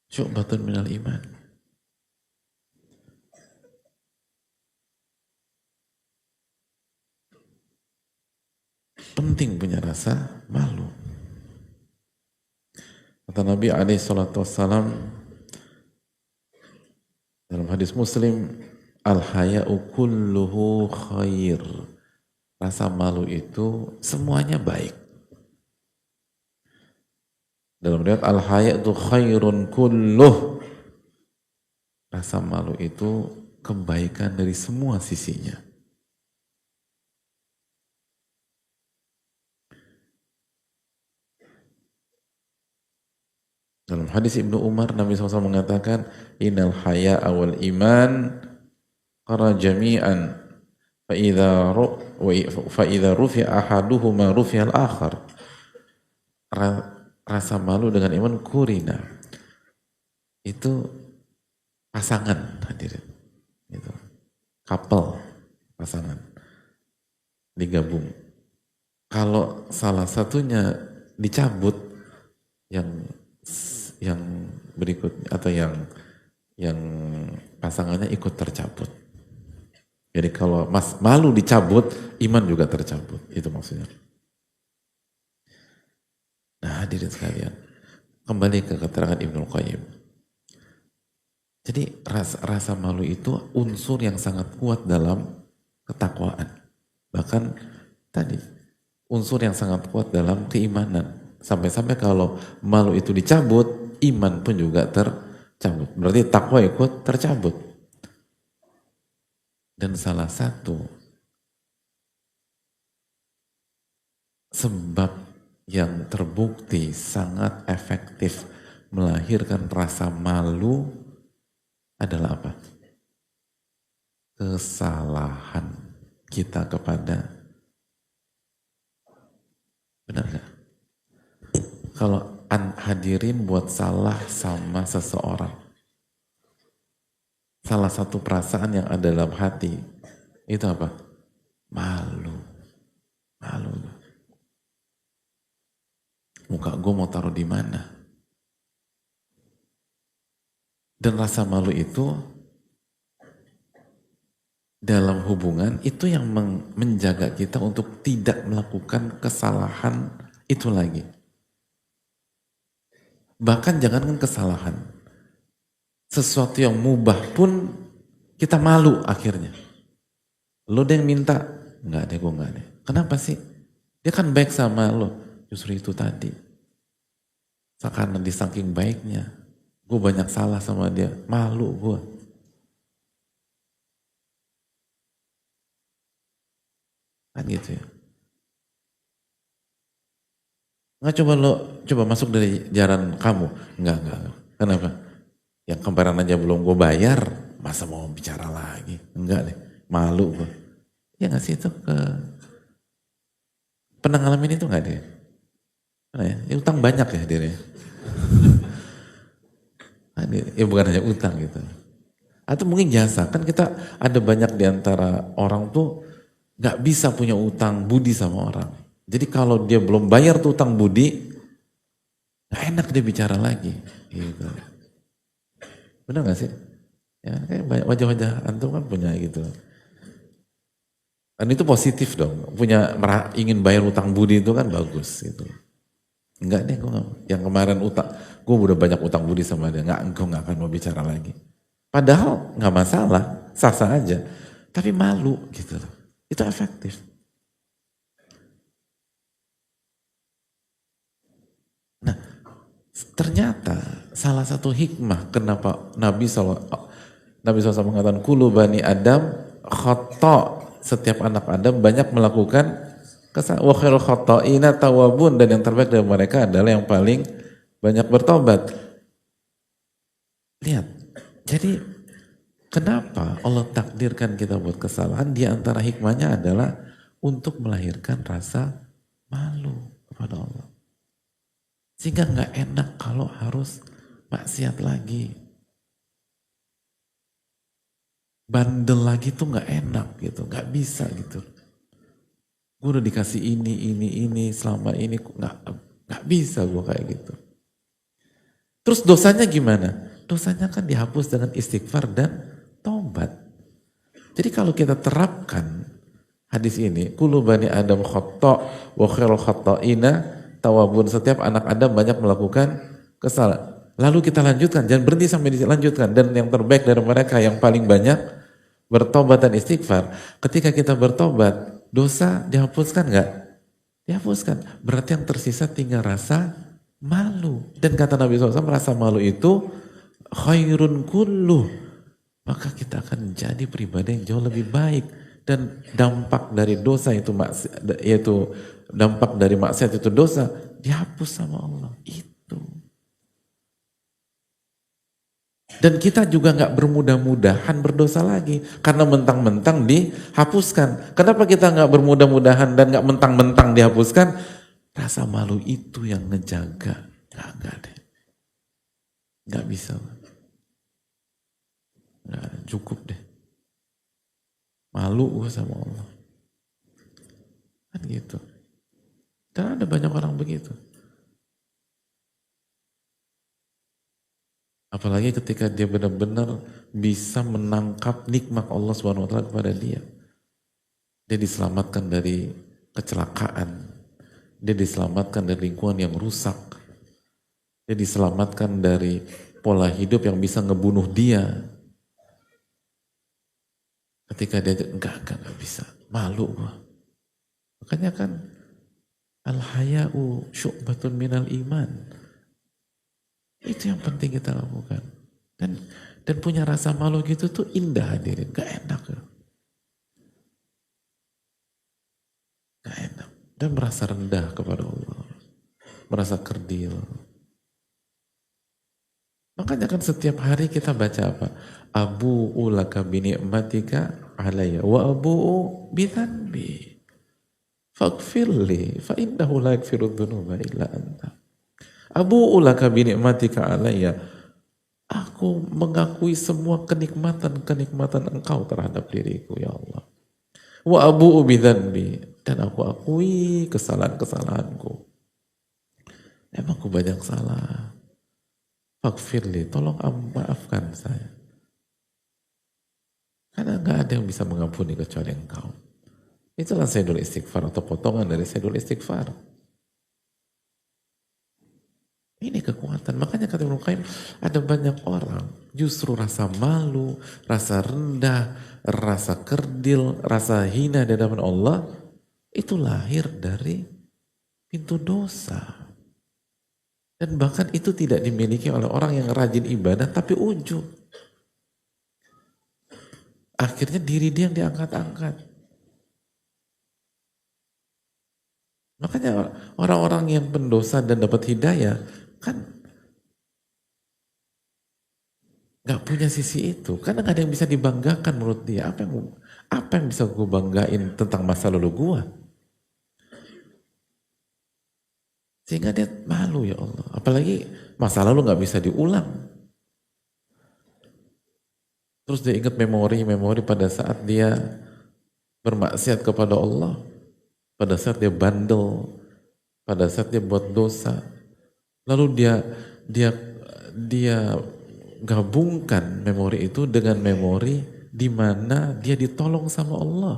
Syu'batun minal iman. Penting punya rasa malu. Kata Nabi SAW dalam hadis Muslim, al-haya'u kulluhu khair. Rasa malu itu semuanya baik. Dalam riwayat al-haya'u khairun kulluh. Rasa malu itu kebaikan dari semua sisinya. Dalam hadis Ibnu Umar, Nabi SAW mengatakan, innal haya'a wal iman qara jami'an fa idza rufi'a ahaduhuma rufi'al akhar. Rasa malu dengan iman kurina. Itu pasangan, hadirin. Itu couple, pasangan digabung. Kalau salah satunya dicabut, yang berikutnya atau yang pasangannya ikut tercabut. Jadi kalau malu dicabut, iman juga tercabut. Itu maksudnya. Nah, hadirin sekalian, kembali ke keterangan Ibnu Qayyim. Jadi rasa malu itu unsur yang sangat kuat dalam ketakwaan. Bahkan tadi unsur yang sangat kuat dalam keimanan. Sampai-sampai kalau malu itu dicabut, iman pun juga tercabut. Berarti takwa ikut tercabut. Dan salah satu sebab yang terbukti sangat efektif melahirkan rasa malu adalah apa? Kesalahan kita kepada, benar gak? Kalau hadirin buat salah sama seseorang, salah satu perasaan yang ada dalam hati itu apa? Malu. Malu. Muka gue mau taruh di mana? Dan rasa malu itu dalam hubungan itu yang menjaga kita untuk tidak melakukan kesalahan itu lagi. Bahkan jangankan kesalahan, sesuatu yang mubah pun kita malu akhirnya. Lo deh yang minta, enggak deh, gue enggak deh. Kenapa sih? Dia kan baik sama lo. Justru itu tadi. Karena di saking baiknya, gue banyak salah sama dia, malu gue. Kan gitu ya. Nggak, coba masuk dari jalan kamu. Enggak. Kenapa? Yang kemarin aja belum gue bayar, masa mau bicara lagi? Enggak deh, malu gue. Ya nggak sih, itu pernah ngalamin itu nggak dia? Nah, ya, utang banyak ya dia. Ya bukan hanya utang gitu. Atau mungkin jasa, kan kita ada banyak diantara orang tuh nggak bisa punya utang budi sama orang. Jadi kalau dia belum bayar tuh utang budi, nggak enak dia bicara lagi. Gitu. Benar nggak sih? Ya, kayak banyak wajah-wajah antum kan punya gitu. Dan itu positif dong. Punya ingin bayar utang budi itu kan bagus gitu. Enggak deh, gue nggak. Yang kemarin utang, gue udah banyak utang budi sama dia. Enggak, gue nggak akan mau bicara lagi. Padahal nggak masalah, sah-sah aja. Tapi malu gitu loh. Itu efektif. Nah, ternyata salah satu hikmah kenapa Nabi SAW mengatakan kulu bani Adam khata, setiap anak Adam banyak melakukan kesalahan, wa khairul khata'ina tawabun, dan yang terbaik dari mereka adalah yang paling banyak bertobat. Lihat, jadi kenapa Allah takdirkan kita buat kesalahan? Di antara hikmahnya adalah untuk melahirkan rasa malu kepada Allah. Sehingga nggak enak kalau harus maksiat lagi. Bandel lagi tuh nggak enak gitu, nggak bisa gitu. Gue udah dikasih ini, selama ini nggak bisa gue kayak gitu. Terus dosanya gimana? Dosanya kan dihapus dengan istighfar dan taubat. Jadi kalau kita terapkan hadis ini, kullu bani Adam khata' wa khairul khata'ina tawabun, setiap anak Adam banyak melakukan kesalahan. Lalu kita lanjutkan, jangan berhenti sampai dilanjutkan, dan yang terbaik dari mereka yang paling banyak bertobat dan istighfar. Ketika kita bertobat, dosa dihapuskan nggak? Dihapuskan. Berarti yang tersisa tinggal rasa malu. Dan kata Nabi SAW, rasa malu itu khairun kulluh. Maka kita akan menjadi pribadi yang jauh lebih baik. Dan dampak dari dosa itu yaitu dampak dari maksiat itu dosa, dihapus sama Allah. Itu. Dan kita juga nggak bermudah-mudahan berdosa lagi, karena mentang-mentang dihapuskan. Kenapa kita nggak bermudah-mudahan dan nggak mentang-mentang dihapuskan? Rasa malu itu yang ngejaga. Nggak deh, nggak bisa. Nggak, cukup deh. Malu gue sama Allah. Kan gitu. Dan ada banyak orang begitu. Apalagi ketika dia benar-benar bisa menangkap nikmat Allah SWT kepada dia. Dia diselamatkan dari kecelakaan. Dia diselamatkan dari lingkungan yang rusak. Dia diselamatkan dari pola hidup yang bisa ngebunuh dia. Ketika dia enggak bisa. Malu gua. Makanya kan al-haya'u syu'batun minal iman. Itu yang penting kita lakukan. Dan punya rasa malu gitu tuh indah hadirin. Gak enak. Gak enak. Dan merasa rendah kepada Allah. Merasa kerdil. Makanya kan setiap hari kita baca apa? Abu'u laka bini'matika alaya wa abu'u bitanbi. Faghfirli fa innahu la yaghfiru dzunuba illa anta. Abu'u laka bini'matika alaya. Aku mengakui semua kenikmatan-kenikmatan Engkau terhadap diriku, ya Allah. Wa abu'u bidzanbi, dan aku akui kesalahan-kesalahanku. Emang aku banyak salah. Faghfirli, tolong maafkan saya. Karena nggak ada yang bisa mengampuni kecuali Engkau. Itulah sayyidul istighfar, atau potongan dari sayyidul istighfar. Ini kekuatan. Makanya kata Ibnu Qayyim, ada banyak orang justru rasa malu, rasa rendah, rasa kerdil, rasa hina di hadapan Allah, itu lahir dari pintu dosa. Dan bahkan itu tidak dimiliki oleh orang yang rajin ibadah tapi ujub. Akhirnya diri dia yang diangkat-angkat. Makanya orang-orang yang pendosa dan dapat hidayah kan nggak punya sisi itu, karena nggak ada yang bisa dibanggakan menurut dia. Apa yang bisa gue banggain tentang masa lalu gue? Sehingga dia malu, ya Allah. Apalagi masa lalu nggak bisa diulang. Terus dia ingat memori-memori pada saat dia bermaksiat kepada Allah, pada saat dia bandel, pada saat dia buat dosa. Lalu dia gabungkan memori itu dengan memori di mana dia ditolong sama Allah.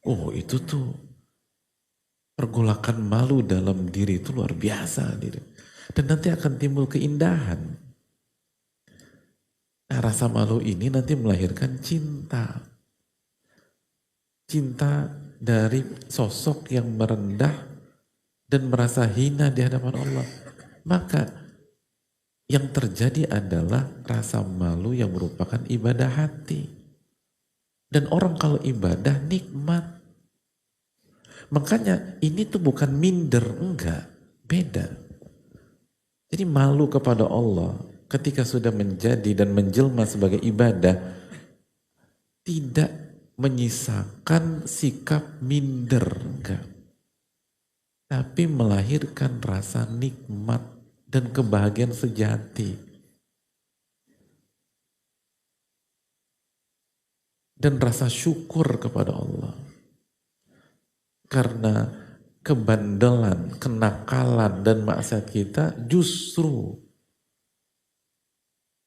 Oh, itu tuh pergolakan malu dalam diri itu luar biasa diri. Dan nanti akan timbul keindahan. Nah, rasa malu ini nanti melahirkan cinta. Cinta dari sosok yang merendah dan merasa hina di hadapan Allah. Maka yang terjadi adalah rasa malu yang merupakan ibadah hati. Dan orang kalau ibadah nikmat. Makanya ini tuh bukan minder, enggak. Beda. Jadi malu kepada Allah ketika sudah menjadi dan menjelma sebagai ibadah tidak menyisakan sikap minder, enggak. Tapi melahirkan rasa nikmat dan kebahagiaan sejati. Dan rasa syukur kepada Allah. Karena kebandelan, kenakalan, dan maksiat kita justru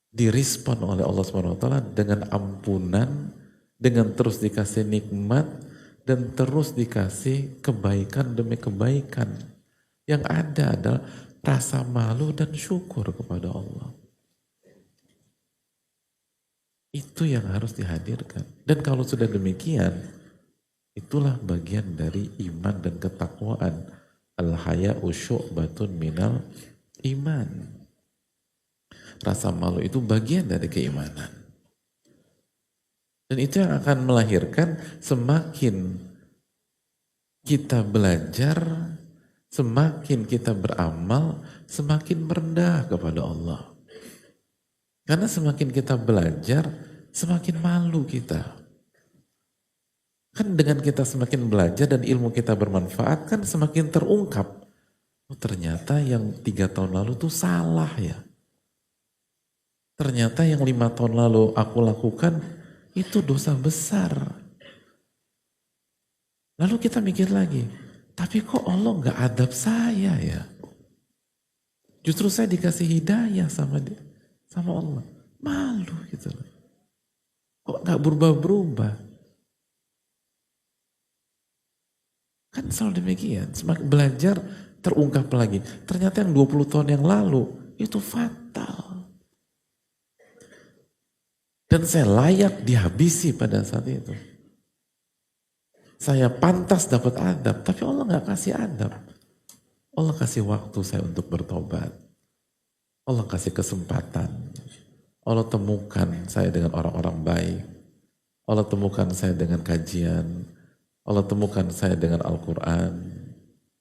direspon oleh Allah SWT dengan ampunan, dengan terus dikasih nikmat, dan terus dikasih kebaikan demi kebaikan. Yang ada adalah rasa malu dan syukur kepada Allah. Itu yang harus dihadirkan. Dan kalau sudah demikian, itulah bagian dari iman dan ketakwaan. Al-haya'u syu'batun minal iman. Rasa malu itu bagian dari keimanan. Dan itu yang akan melahirkan semakin kita belajar, semakin kita beramal, semakin merendah kepada Allah. Karena semakin kita belajar, semakin malu kita. Kan dengan kita semakin belajar dan ilmu kita bermanfaat, kan semakin terungkap. Oh, ternyata yang 3 tahun lalu tuh salah ya. Ternyata yang 5 tahun lalu aku lakukan itu dosa besar. Lalu kita mikir lagi, tapi kok Allah gak adab saya ya? Justru saya dikasih hidayah sama Allah. Malu gitu. Kok gak berubah-berubah? Kan selalu demikian. Semakin belajar terungkap lagi. Ternyata yang 20 tahun yang lalu itu fatal. Dan saya layak dihabisi pada saat itu. Saya pantas dapat adab, tapi Allah gak kasih adab. Allah kasih waktu saya untuk bertobat. Allah kasih kesempatan. Allah temukan saya dengan orang-orang baik. Allah temukan saya dengan kajian. Allah temukan saya dengan Al-Quran.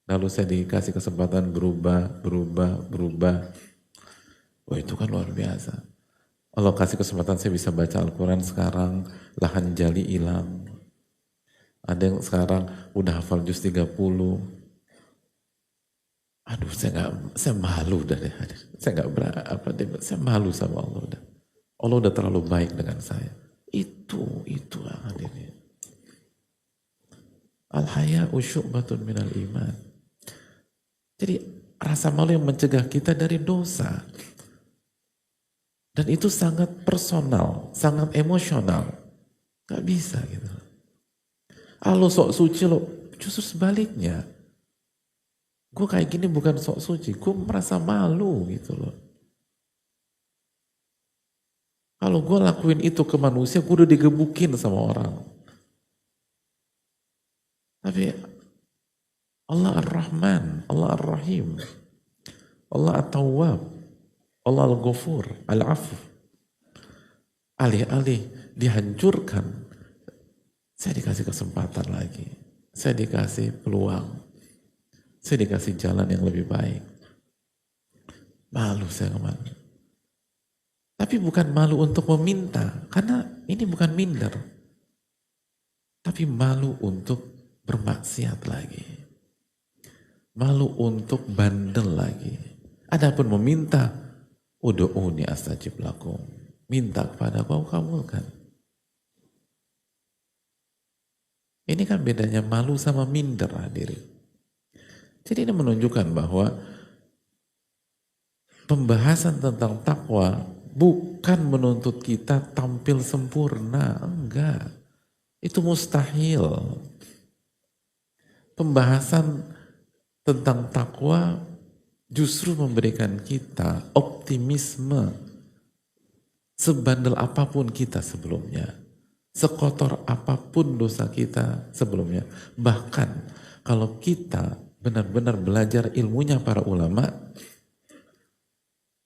Lalu saya dikasih kesempatan berubah. Wah, itu kan luar biasa. Allah kasih kesempatan saya bisa baca Al-Quran sekarang, lahan jali hilang. Ada yang sekarang udah hafal juz 30. Aduh, saya malu dah deh. Saya saya malu sama Allah udah. Allah udah terlalu baik dengan saya. Itu hadirin. Al-haya'u syu'batun minal iman. Jadi rasa malu yang mencegah kita dari dosa. Dan itu sangat personal, sangat emosional. Gak bisa gitu. Lo sok suci lo, justru sebaliknya. Gue kayak gini bukan sok suci, gue merasa malu gitu loh. Kalau gue lakuin itu ke manusia, gue udah digebukin sama orang. Tapi Allah Ar-Rahman, Allah Ar-Rahim, Allah At-Tawwab, Allah Al-Ghafur, Al-Afu. Alih-alih dihancurkan, saya dikasih kesempatan lagi. Saya dikasih peluang. Saya dikasih jalan yang lebih baik. Malu saya kemana. Tapi bukan malu untuk meminta, karena ini bukan minder. Tapi malu untuk bermaksiat lagi. Malu untuk bandel lagi. Adapun meminta, ud'uuni astajib lakum. Minta kepada aku kabulkan. Ini kan bedanya malu sama minder hadirin. Jadi ini menunjukkan bahwa pembahasan tentang takwa bukan menuntut kita tampil sempurna, enggak. Itu mustahil. Pembahasan tentang takwa justru memberikan kita optimisme. Sebandel apapun kita sebelumnya, sekotor apapun dosa kita sebelumnya, bahkan kalau kita benar-benar belajar ilmunya para ulama,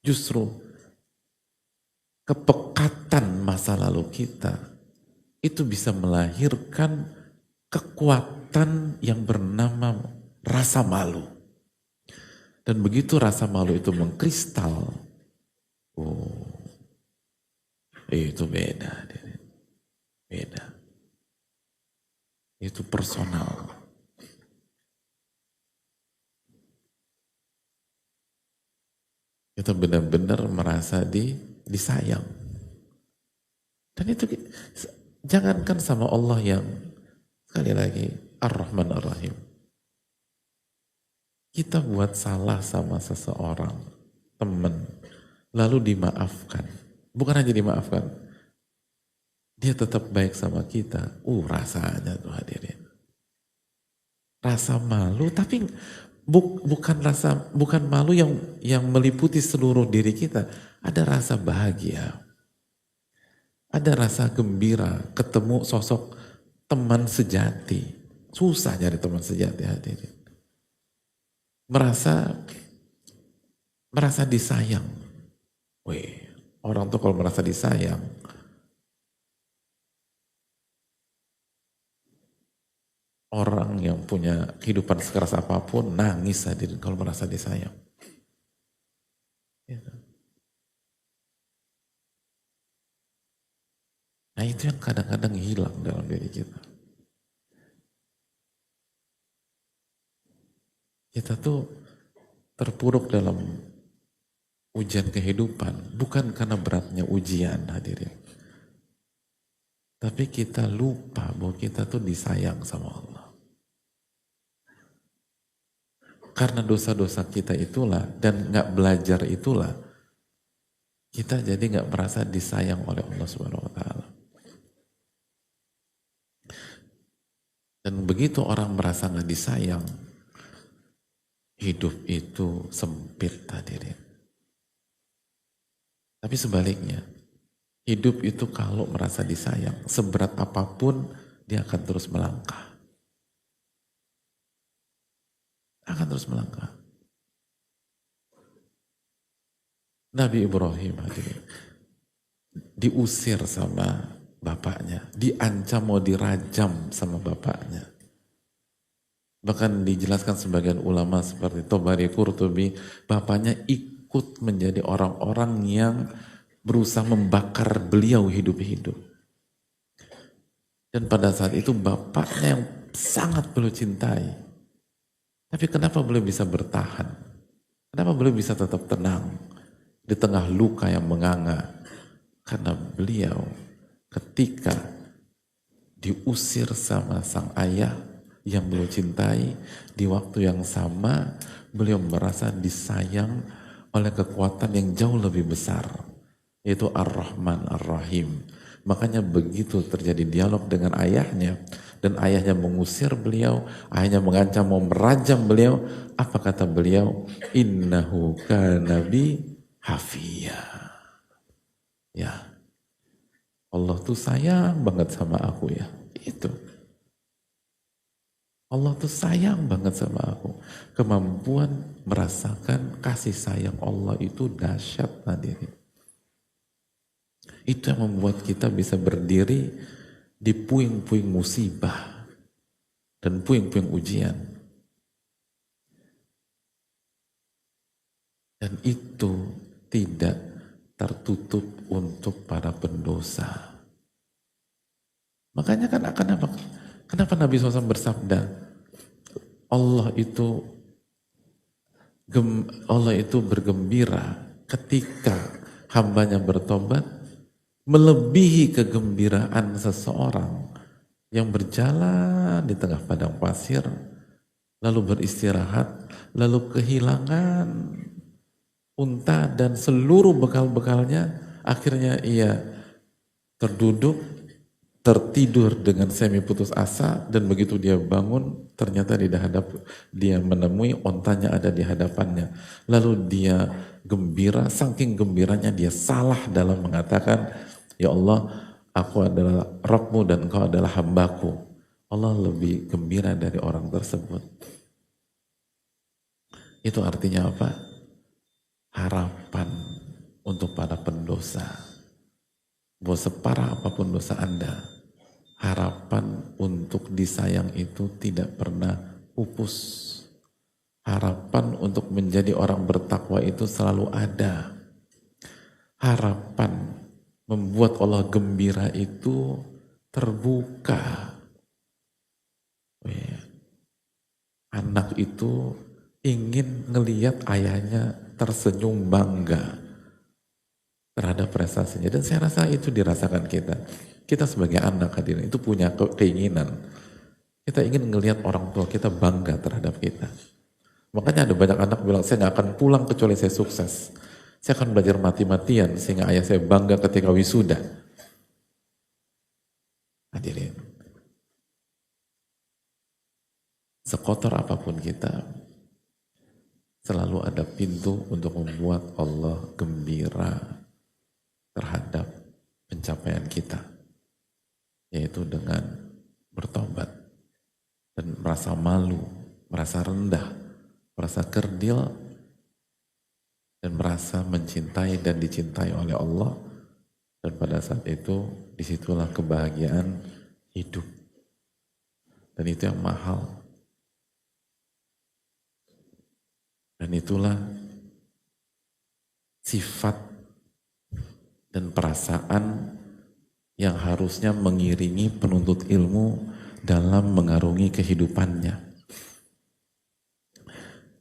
justru kepekatan masa lalu kita itu bisa melahirkan kekuatan yang bernama rasa malu. Dan begitu rasa malu itu mengkristal, itu beda. Beda. Itu personal. Kita benar-benar merasa disayang. Dan itu jangankan sama Allah yang sekali lagi Ar-Rahman Ar-Rahim. Kita buat salah sama seseorang, teman, lalu dimaafkan. Bukan hanya dimaafkan, dia tetap baik sama kita. Rasanya tuh hadirin. Rasa malu, tapi bukan malu yang meliputi seluruh diri kita. Ada rasa bahagia. Ada rasa gembira ketemu sosok teman sejati. Susah nyari teman sejati hadirin. Merasa disayang. Orang tuh kalau merasa disayang, orang yang punya kehidupan sekeras apapun nangis hadirin kalau merasa disayang. Nah itu yang kadang-kadang hilang dalam diri kita. Kita tuh terpuruk dalam ujian kehidupan, bukan karena beratnya ujian hadirin. Tapi kita lupa bahwa kita tuh disayang sama Allah. Karena dosa-dosa kita itulah, dan gak belajar itulah, kita jadi gak merasa disayang oleh Allah Subhanahu Wa Taala. Dan begitu orang merasa gak disayang, hidup itu sempit hadirin. Tapi sebaliknya, hidup itu kalau merasa disayang, seberat apapun dia akan terus melangkah. Akan terus melangkah. Nabi Ibrahim hadirin, diusir sama bapaknya, diancam mau dirajam sama bapaknya. Bahkan dijelaskan sebagian ulama seperti Tobari, Qurtubi, bapaknya ikut menjadi orang-orang yang berusaha membakar beliau hidup-hidup. Dan pada saat itu bapaknya yang sangat beliau cintai. Tapi kenapa beliau bisa bertahan? Kenapa beliau bisa tetap tenang di tengah luka yang menganga? Karena beliau ketika diusir sama sang ayah yang beliau cintai, di waktu yang sama beliau merasa disayang oleh kekuatan yang jauh lebih besar, yaitu Ar-Rahman Ar-Rahim. Makanya begitu terjadi dialog dengan ayahnya, dan ayahnya mengusir beliau, ayahnya mengancam mau merajam beliau, apa kata beliau? Innahu kana bi hafiya. Ya, Allah tuh sayang banget sama aku ya. Itu. Allah tuh sayang banget sama aku. Kemampuan merasakan kasih sayang Allah itu dahsyat hadirin. Itu yang membuat kita bisa berdiri di puing-puing musibah dan puing-puing ujian. Dan itu tidak tertutup untuk para pendosa. Makanya kan kenapa Nabi SAW bersabda, Allah itu bergembira ketika hambanya bertobat, melebihi kegembiraan seseorang yang berjalan di tengah padang pasir, lalu beristirahat, lalu kehilangan unta dan seluruh bekal-bekalnya, Akhirnya ia tertidur dengan semi putus asa, dan begitu dia bangun ternyata dia menemui ontanya ada di hadapannya. Lalu dia gembira, saking gembiranya dia salah dalam mengatakan, ya Allah, aku adalah Rabbmu dan engkau adalah hambaku. Allah lebih gembira dari orang tersebut. Itu artinya apa? Harapan untuk para pendosa. Bahwa separah apapun dosa Anda, harapan untuk disayang itu tidak pernah pupus. Harapan untuk menjadi orang bertakwa itu selalu ada. Harapan membuat Allah gembira itu terbuka. Anak itu ingin ngelihat ayahnya tersenyum bangga terhadap prestasinya, dan saya rasa itu dirasakan kita. Kita sebagai anak hadirin itu punya keinginan. Kita ingin ngelihat orang tua kita bangga terhadap kita. Makanya ada banyak anak bilang, saya nggak akan pulang kecuali saya sukses. Saya akan belajar mati-matian sehingga ayah saya bangga ketika wisuda. Hadirin, sekotor apapun kita, selalu ada pintu untuk membuat Allah gembira terhadap pencapaian kita, yaitu dengan bertobat dan merasa malu, merasa rendah, merasa kerdil, dan merasa mencintai dan dicintai oleh Allah. Dan pada saat itu, disitulah kebahagiaan hidup. Dan itu yang mahal. Dan itulah sifat dan perasaan yang harusnya mengiringi penuntut ilmu dalam mengarungi kehidupannya.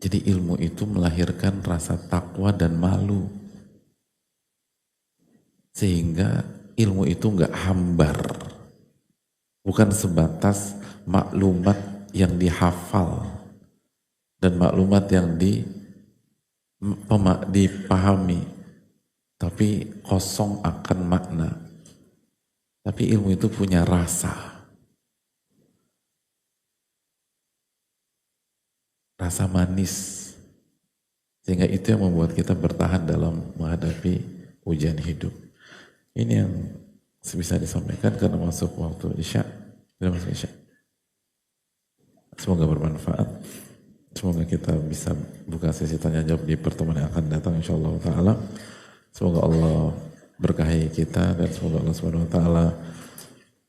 Jadi ilmu itu melahirkan rasa takwa dan malu. Sehingga ilmu itu enggak hambar. Bukan sebatas maklumat yang dihafal dan maklumat yang dipahami, tapi kosong akan makna. Tapi ilmu itu punya rasa manis, sehingga itu yang membuat kita bertahan dalam menghadapi ujian hidup. Ini yang bisa disampaikan karena masuk waktu Isya. Semoga bermanfaat. Semoga kita bisa buka sesi tanya jawab di pertemuan yang akan datang insyaallah ta'ala. Semoga Allah berkahi kita, dan semoga Allah Subhanahu wa ta'ala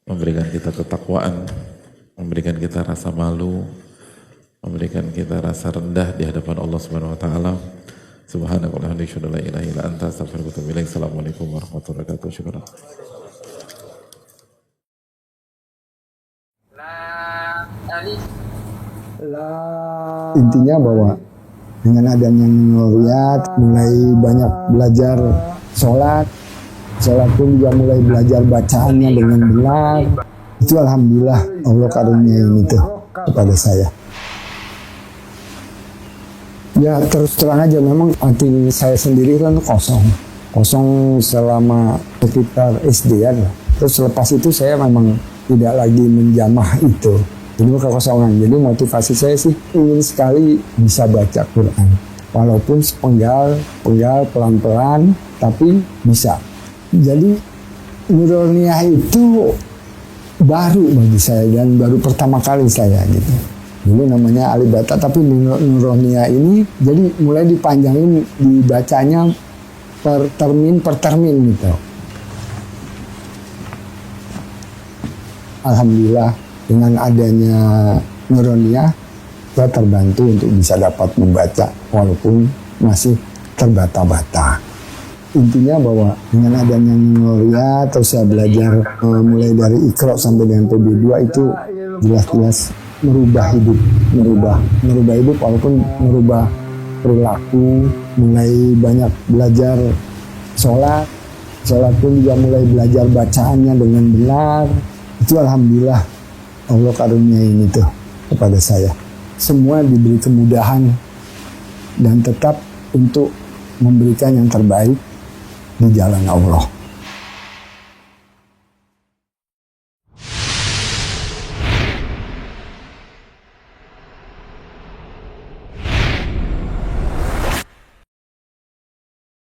memberikan kita ketakwaan, memberikan kita rasa malu, memberikan kita rasa rendah di hadapan Allah Subhanahu wa ta'ala. Subhanakallahumma wa bihamdika la ilaha illa anta astaghfiruka wa atubu ilaik. Assalamualaikum warahmatullahi wabarakatuh. Syukran. Intinya bahwa dengan adanya Nuriyat mulai banyak belajar sholat pun juga mulai belajar bacaannya dengan benar. Itu alhamdulillah Allah karuniain itu kepada saya. Ya terus terang aja, memang hati saya sendiri kan kosong selama sekitar SD-an. Terus selepas itu saya memang tidak lagi menjamah itu. Ini kekosongan. Jadi motivasi saya sih ingin sekali bisa baca Quran. Walaupun sepenggal, pelan-pelan, tapi bisa. Jadi Nuroniah itu baru bagi saya dan baru pertama kali saya gitu. Dulu namanya Alibata, tapi Nuroniah ini jadi mulai dipanjangin, dibacanya per termin gitu. Alhamdulillah dengan adanya Nuroniah, saya terbantu untuk bisa dapat membaca walaupun masih terbata-bata. Intinya bahwa dengan adanya Nuroniah, terus saya belajar mulai dari Iqra sampai dengan PB2 itu jelas-jelas merubah hidup walaupun merubah perilaku, mulai banyak belajar sholat pun juga mulai belajar bacaannya dengan benar. Itu alhamdulillah Allah karuniain itu kepada saya. Semua diberi kemudahan dan tetap untuk memberikan yang terbaik di jalan Allah.